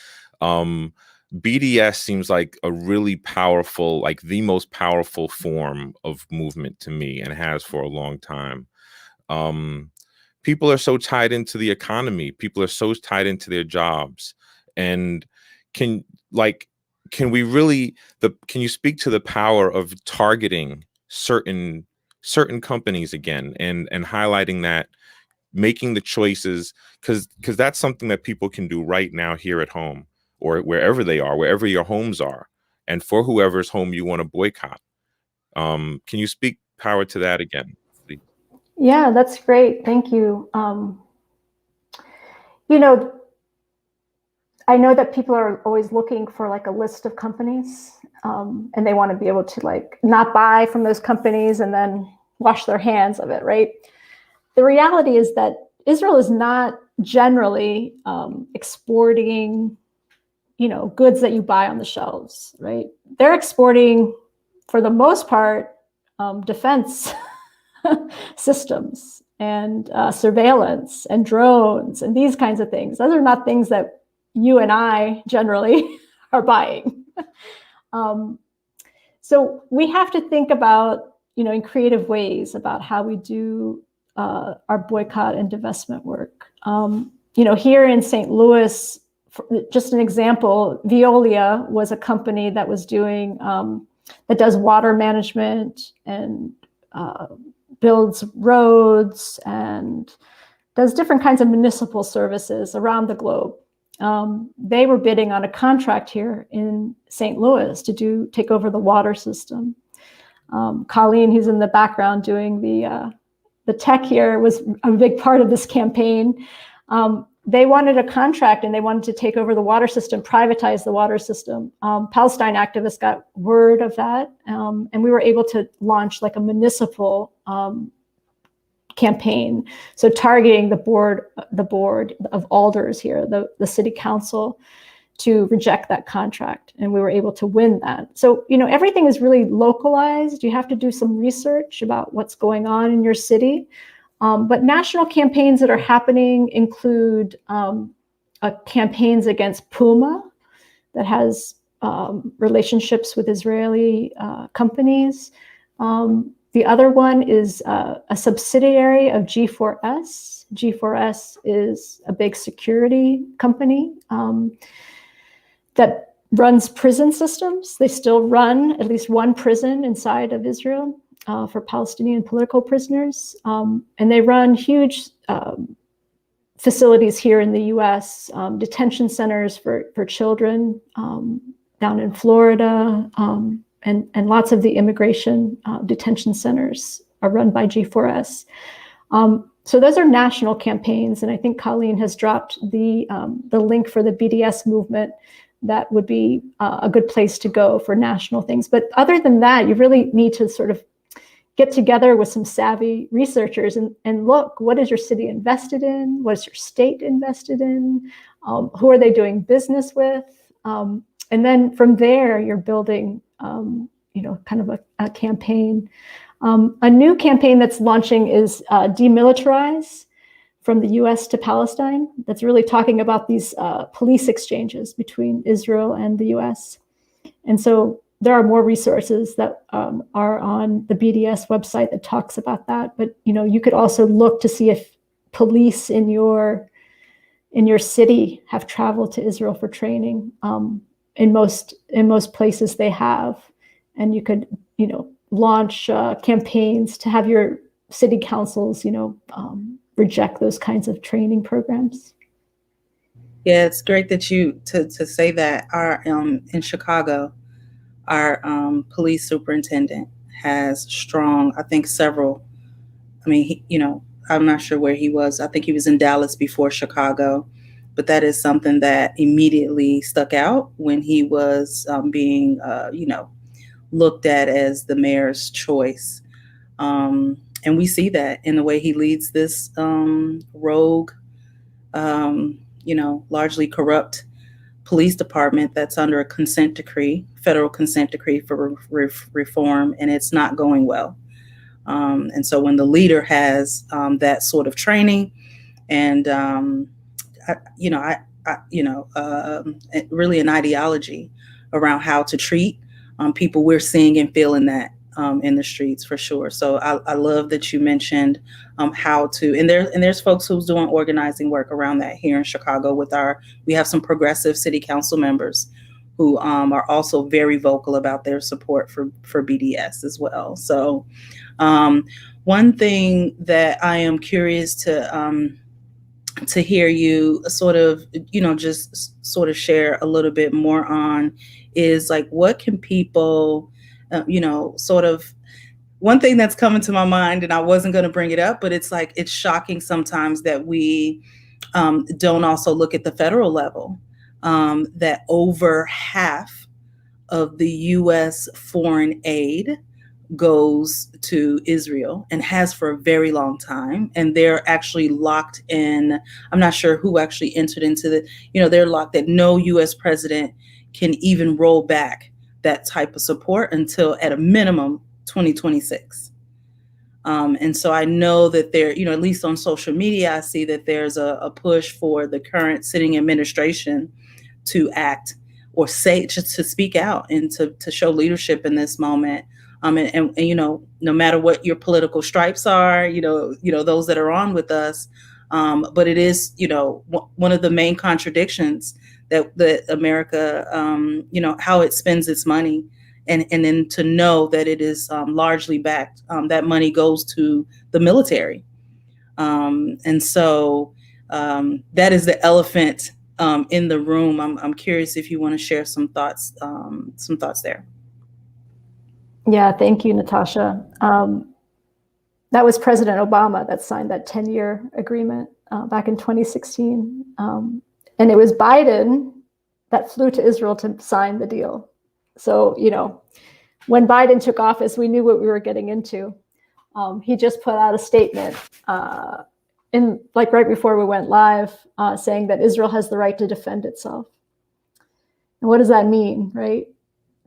BDS seems like a really powerful, like the most powerful form of movement to me, and has for a long time. People are so tied into the economy. People are so tied into their jobs. And can you speak to the power of targeting certain companies again, and highlighting that, making the choices, because that's something that people can do right now here at home, or wherever they are, wherever your homes are, and for whoever's home you want to boycott. Can you speak power to that again, please? Yeah, that's great. Thank you. You know, I know that people are always looking for like a list of companies, and they want to be able to like not buy from those companies and then wash their hands of it, right? The reality is that Israel is not generally exporting, you know, goods that you buy on the shelves, right? They're exporting, for the most part, defense systems and surveillance and drones and these kinds of things. Those are not things that you and I generally are buying. So we have to think about, you know, in creative ways about how we do our boycott and divestment work. You know, here in St. Louis, just an example, Veolia was a company that was doing, that does water management and builds roads and does different kinds of municipal services around the globe. They were bidding on a contract here in St. Louis to take over the water system. Colleen, who's in the background doing the tech here, was a big part of this campaign. They wanted a contract and they wanted to take over the water system, privatize the water system. Palestine activists got word of that, and we were able to launch like a municipal campaign. So targeting the board of alders here, the city council, to reject that contract. And we were able to win that. So, you know, everything is really localized. You have to do some research about what's going on in your city. But national campaigns that are happening include campaigns against Puma, that has relationships with Israeli companies. The other one is a subsidiary of G4S. G4S is a big security company that runs prison systems. They still run at least one prison inside of Israel for Palestinian political prisoners. And they run huge facilities here in the US, detention centers for children down in Florida, and lots of the immigration detention centers are run by G4S. So those are national campaigns, and I think Colleen has dropped the link for the BDS movement. That would be a good place to go for national things. But other than that, you really need to sort of get together with some savvy researchers and look, what is your city invested in? What is your state invested in? Who are they doing business with? And then from there, you're building, you know, kind of a campaign. A new campaign that's launching is Demilitarize, from the US to Palestine. That's really talking about these police exchanges between Israel and the US. And so there are more resources that are on the BDS website that talks about that. But, you know, you could also look to see if police in your city have traveled to Israel for training. In most places they have, and you could, launch campaigns to have your city councils, reject those kinds of training programs. Yeah, it's great that you to say that. Our in Chicago, our police superintendent has strong, I think several. I mean, I'm not sure where he was. I think he was in Dallas before Chicago, but that is something that immediately stuck out when he was being, looked at as the mayor's choice. And we see that in the way he leads this rogue, largely corrupt police department that's under a consent decree, federal consent decree for reform, and it's not going well. And so when the leader has that sort of training and, really an ideology around how to treat people, we're seeing and feeling that in the streets for sure. So I love that you mentioned how to, and there's folks who's doing organizing work around that here in Chicago we have some progressive city council members who are also very vocal about their support for BDS as well. So one thing that I am curious to hear you sort of, just sort of share a little bit more on is like, what can people, sort of, one thing that's coming to my mind, and I wasn't going to bring it up, but it's like, it's shocking sometimes that we don't also look at the federal level, that over half of the U.S. foreign aid goes to Israel and has for a very long time. And they're actually locked in, I'm not sure who actually entered into they're locked that no U.S. president can even roll back that type of support until at a minimum 2026. And so I know that there, at least on social media, I see that there's a push for the current sitting administration to act or say, just to speak out and to show leadership in this moment. And no matter what your political stripes are, those that are on with us. But it is, one of the main contradictions that America, how it spends its money. And then to know that it is largely backed, that money goes to the military. And so that is the elephant in the room. I'm curious if you want to share some thoughts there. Yeah, thank you, Natasha. That was President Obama that signed that 10-year agreement back in 2016. And it was Biden that flew to Israel to sign the deal. So, when Biden took office, we knew what we were getting into. He just put out a statement right before we went live, saying that Israel has the right to defend itself. And what does that mean, right?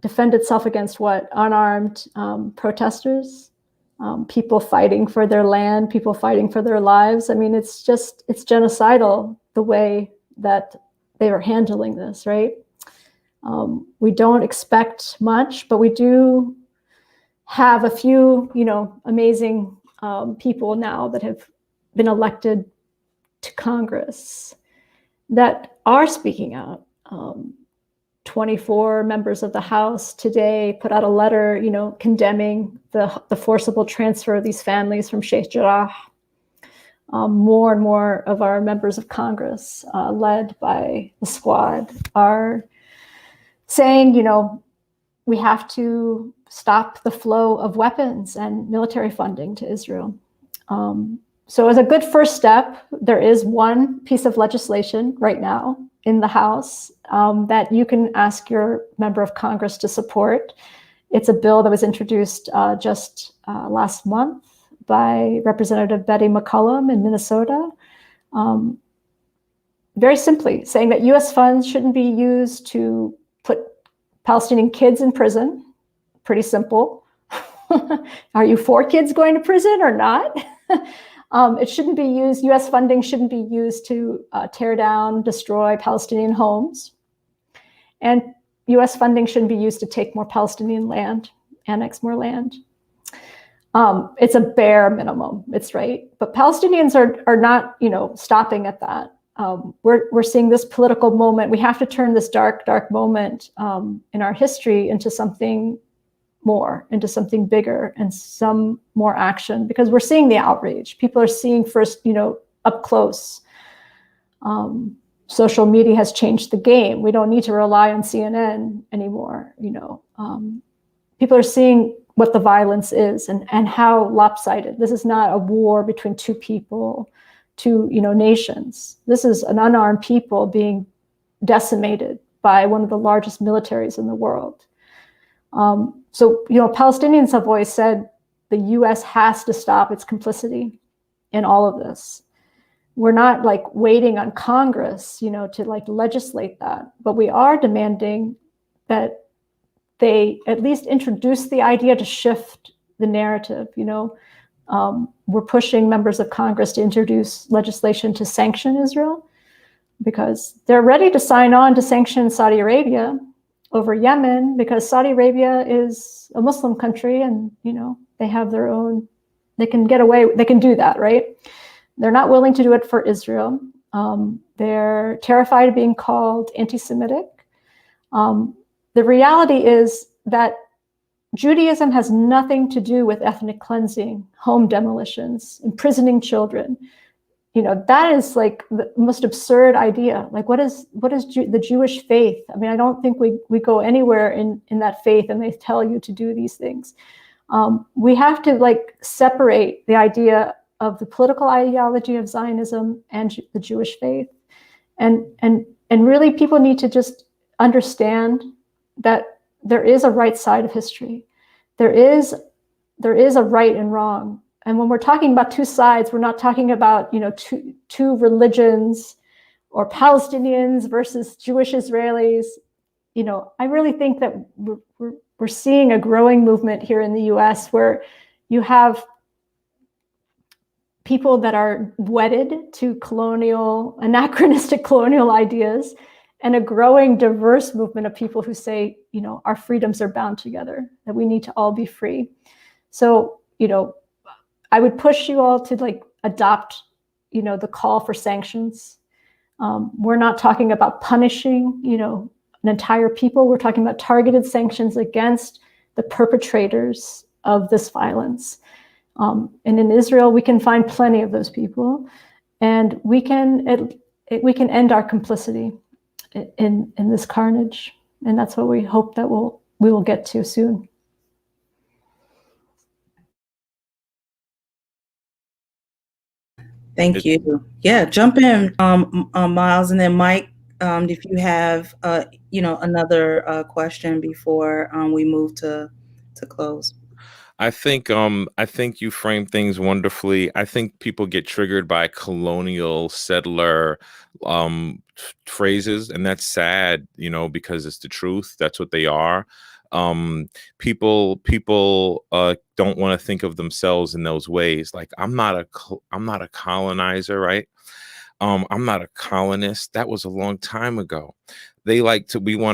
Defend itself against what? Unarmed protesters, people fighting for their land, people fighting for their lives. I mean, it's genocidal the way that they are handling this, right? We don't expect much, but we do have a few, amazing people now that have been elected to Congress that are speaking out. 24 members of the House today put out a letter, condemning the forcible transfer of these families from Sheikh Jarrah. More and more of our members of Congress, led by the squad, are saying, we have to stop the flow of weapons and military funding to Israel. So as a good first step, there is one piece of legislation right now in the House that you can ask your member of Congress to support. It's a bill that was introduced just last month by Representative Betty McCollum in Minnesota. Very simply saying that US funds shouldn't be used to put Palestinian kids in prison. Pretty simple. Are you for kids going to prison or not? It shouldn't be used, US funding shouldn't be used to tear down, destroy Palestinian homes. And US funding shouldn't be used to take more Palestinian land, annex more land. It's a bare minimum. It's right. But Palestinians are not, stopping at that. We're seeing this political moment. We have to turn this dark moment in our history into something more, into something bigger and some more action, because we're seeing the outrage. People are seeing first, up close. Social media has changed the game. We don't need to rely on CNN anymore. People are seeing what the violence is and how lopsided. This is not a war between two people, two nations. This is an unarmed people being decimated by one of the largest militaries in the world. So Palestinians have always said the U.S. has to stop its complicity in all of this. We're not waiting on Congress, to legislate that, but we are demanding that they at least introduce the idea to shift the narrative. We're pushing members of Congress to introduce legislation to sanction Israel, because they're ready to sign on to sanction Saudi Arabia over Yemen, because Saudi Arabia is a Muslim country and, they have their own, they can do that, right? They're not willing to do it for Israel. They're terrified of being called anti-Semitic. The reality is that Judaism has nothing to do with ethnic cleansing, home demolitions, imprisoning children. That is the most absurd idea. What is the Jewish faith? I mean, I don't think we go anywhere in that faith and they tell you to do these things. We have to separate the idea of the political ideology of Zionism and the Jewish faith. And really people need to just understand that there is a right side of history. There is a right and wrong. And when we're talking about two sides, we're not talking about, two religions or Palestinians versus Jewish Israelis. I really think that we're seeing a growing movement here in the US where you have people that are wedded to anachronistic colonial ideas, and a growing diverse movement of people who say, our freedoms are bound together, that we need to all be free. So, I would push you all to adopt, the call for sanctions. We're not talking about punishing, an entire people. We're talking about targeted sanctions against the perpetrators of this violence. And in Israel, we can find plenty of those people, and we can end our complicity in this carnage. And that's what we hope that we will get to soon. Thank you. Yeah, jump in, Miles, and then Mike, if you have, another question before we move to close. I think you frame things wonderfully. I think people get triggered by colonial settler phrases, and that's sad, because it's the truth. That's what they are. People don't want to think of themselves in those ways. I'm not a colonizer, right? I'm not a colonist. That was a long time ago. We want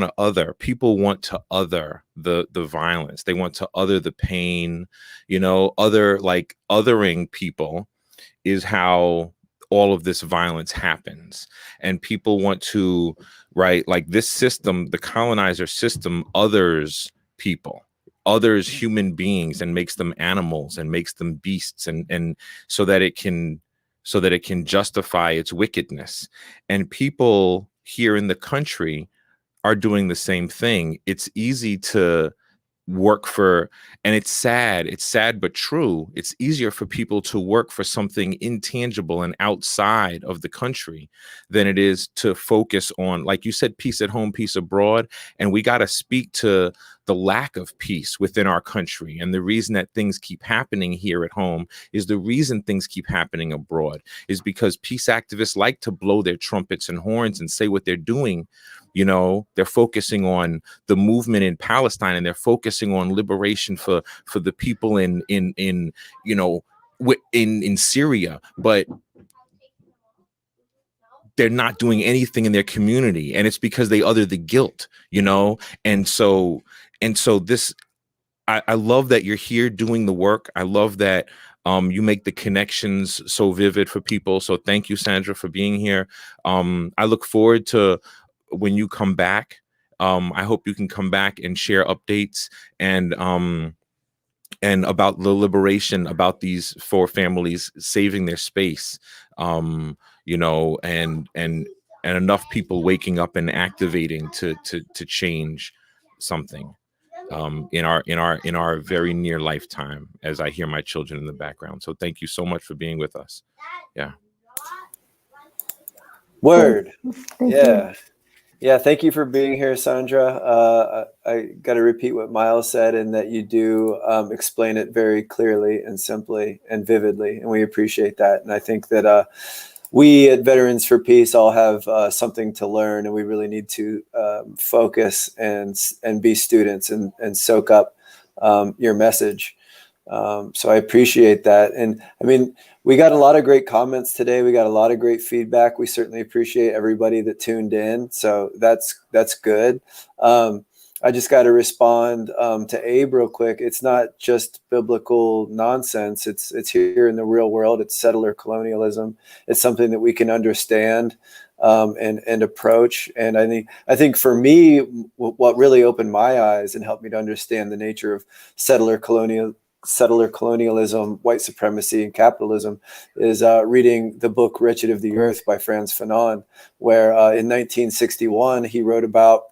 to other. People want to other the violence. They want to other the pain, othering people is how all of this violence happens. And people want to, right? This system, the colonizer system, others people, others human beings, and makes them animals and makes them beasts, and so that it can justify its wickedness. And people here in the country are doing the same thing. It's easy to work for, and it's sad but true, it's easier for people to work for something intangible and outside of the country than it is to focus on, like you said, peace at home, peace abroad. And we got to speak to the lack of peace within our country. And the reason that things keep happening here at home is the reason things keep happening abroad, is because peace activists like to blow their trumpets and horns and say what they're doing. They're focusing on the movement in Palestine, and they're focusing on liberation for the people in Syria, but they're not doing anything in their community, and it's because they other the guilt, and so this, I love that you're here doing the work. I love that you make the connections so vivid for people. So thank you, Sandra, for being here. I look forward to when you come back. I hope you can come back and share updates and about the liberation, about these 4 families saving their space, you know, and enough people waking up and activating to change something in our very near lifetime, as I hear my children in the background. So thank you so much for being with us. Yeah. Word. Thank Yeah. you. Yeah, thank you for being here, Sandra. I got to repeat what Miles said, and that you do explain it very clearly and simply and vividly, and we appreciate that. And I think that we at Veterans for Peace all have something to learn, and we really need to focus and be students and soak up your message. So I appreciate that. And I mean, we got a lot of great comments today. We got a lot of great feedback. We certainly appreciate everybody that tuned in. So that's good. I just got to respond to Abe real quick. It's not just biblical nonsense. It's here in the real world. It's settler colonialism. It's something that we can understand and approach. And I think for me, what really opened my eyes and helped me to understand the nature of settler colonialism, white supremacy, and capitalism is reading the book Wretched of the Earth by Frantz Fanon, where in 1961 he wrote about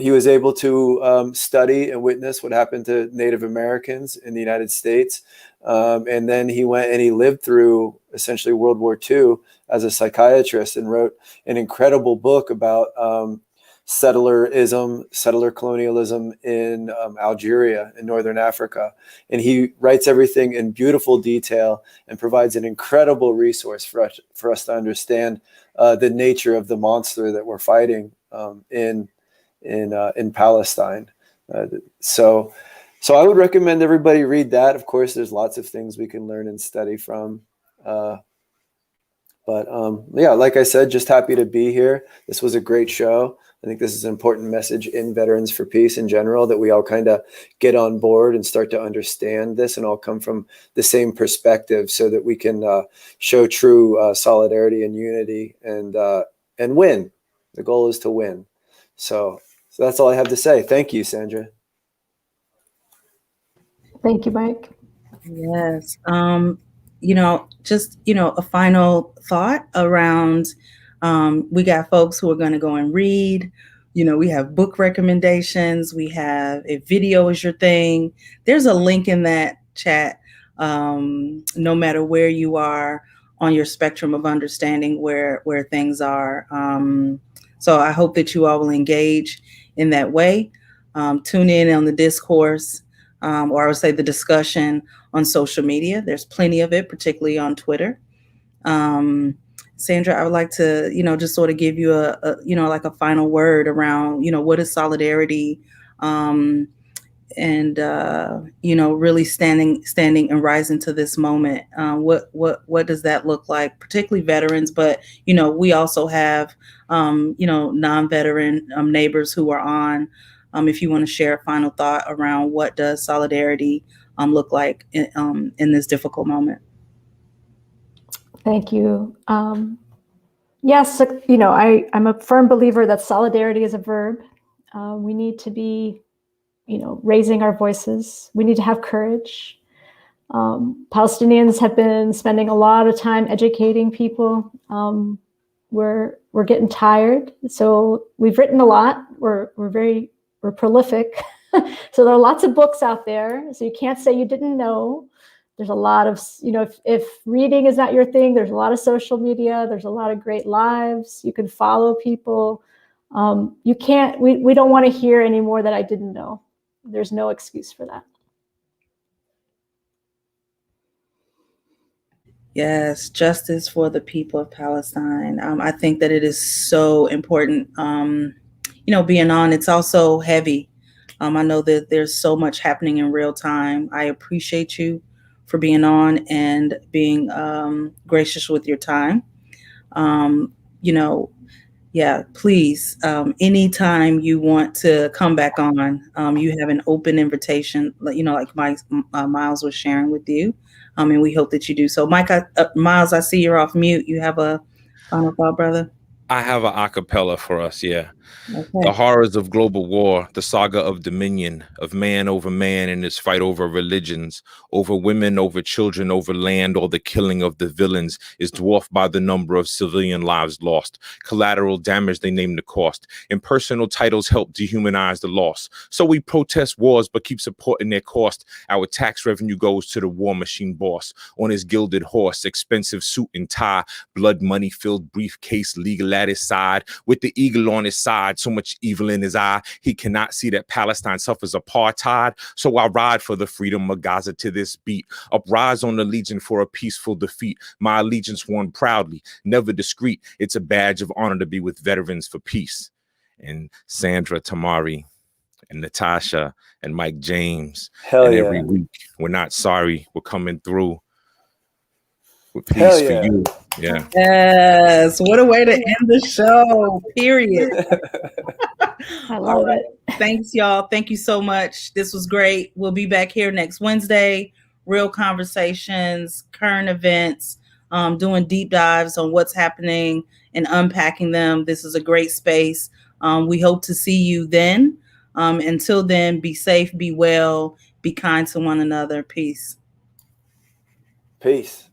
he was able to study and witness what happened to Native Americans in the United States. And then he went and he lived through essentially World War II as a psychiatrist and wrote an incredible book about settler colonialism in Algeria in Northern Africa. And he writes everything in beautiful detail and provides an incredible resource for us to understand the nature of the monster that we're fighting in Palestine. So I would recommend everybody read that. Of course, there's lots of things we can learn and study from. But yeah, like I said, just happy to be here. This was a great show. I think this is an important message in Veterans for Peace in general, that we all kind of get on board and start to understand this and all come from the same perspective, so that we can show true solidarity and unity and win. The goal is to win. So that's all I have to say. Thank you, Sandra. Thank you, Mike. Yes. A final thought around, we got folks who are going to go and read. We have book recommendations. We have, if video is your thing, there's a link in that chat. No matter where you are on your spectrum of understanding where things are. So I hope that you all will engage in that way. Tune in on the discourse, or I would say the discussion on social media. There's plenty of it, particularly on Twitter. Sandra, I would like to, just sort of give you like a final word around, what is solidarity, and really standing and rising to this moment. What does that look like, particularly veterans, but we also have non-veteran neighbors who are on. If you want to share a final thought around what does solidarity look like in this difficult moment. Thank you. Yes, I'm a firm believer that solidarity is a verb. We need to be, raising our voices. We need to have courage. Palestinians have been spending a lot of time educating people. We're getting tired, so we've written a lot. We're prolific. So there are lots of books out there. So you can't say you didn't know. There's a lot of, if reading is not your thing, there's a lot of social media. There's a lot of great lives. You can follow people. We don't want to hear anymore that I didn't know. There's no excuse for that. Yes, justice for the people of Palestine. I think that it is so important, being on. It's also heavy. I know that there's so much happening in real time. I appreciate you for being on and being gracious with your time. yeah, please, anytime you want to come back on, you have an open invitation, like Miles was sharing with you. And we hope that you do so. Miles, I see you're off mute. You have a final thought, brother? I have an acapella for us, yeah. Okay. The horrors of global war, the saga of dominion, of man over man in his fight over religions, over women, over children, over land, or the killing of the villains is dwarfed by the number of civilian lives lost. Collateral damage, they name the cost. Impersonal titles help dehumanize the loss. So we protest wars, but keep supporting their cost. Our tax revenue goes to the war machine boss on his gilded horse, expensive suit and tie, blood money filled briefcase, legal at his side, with the eagle on his side. So much evil in his eye, he cannot see that Palestine suffers apartheid. So I ride for the freedom of Gaza to this beat. Uprise on the legion for a peaceful defeat. My allegiance worn proudly, never discreet. It's a badge of honor to be with veterans for peace. And Sandra Tamari and Natasha and Mike James. Hell and yeah. Every week, we're not sorry. We're coming through with peace for you. Yeah. Yes. What a way to end the show, period. I love it. Thanks, y'all. Thank you so much. This was great. We'll be back here next Wednesday. Real conversations, current events, doing deep dives on what's happening and unpacking them. This is a great space. We hope to see you then. Until then, be safe, be well, be kind to one another. Peace. Peace.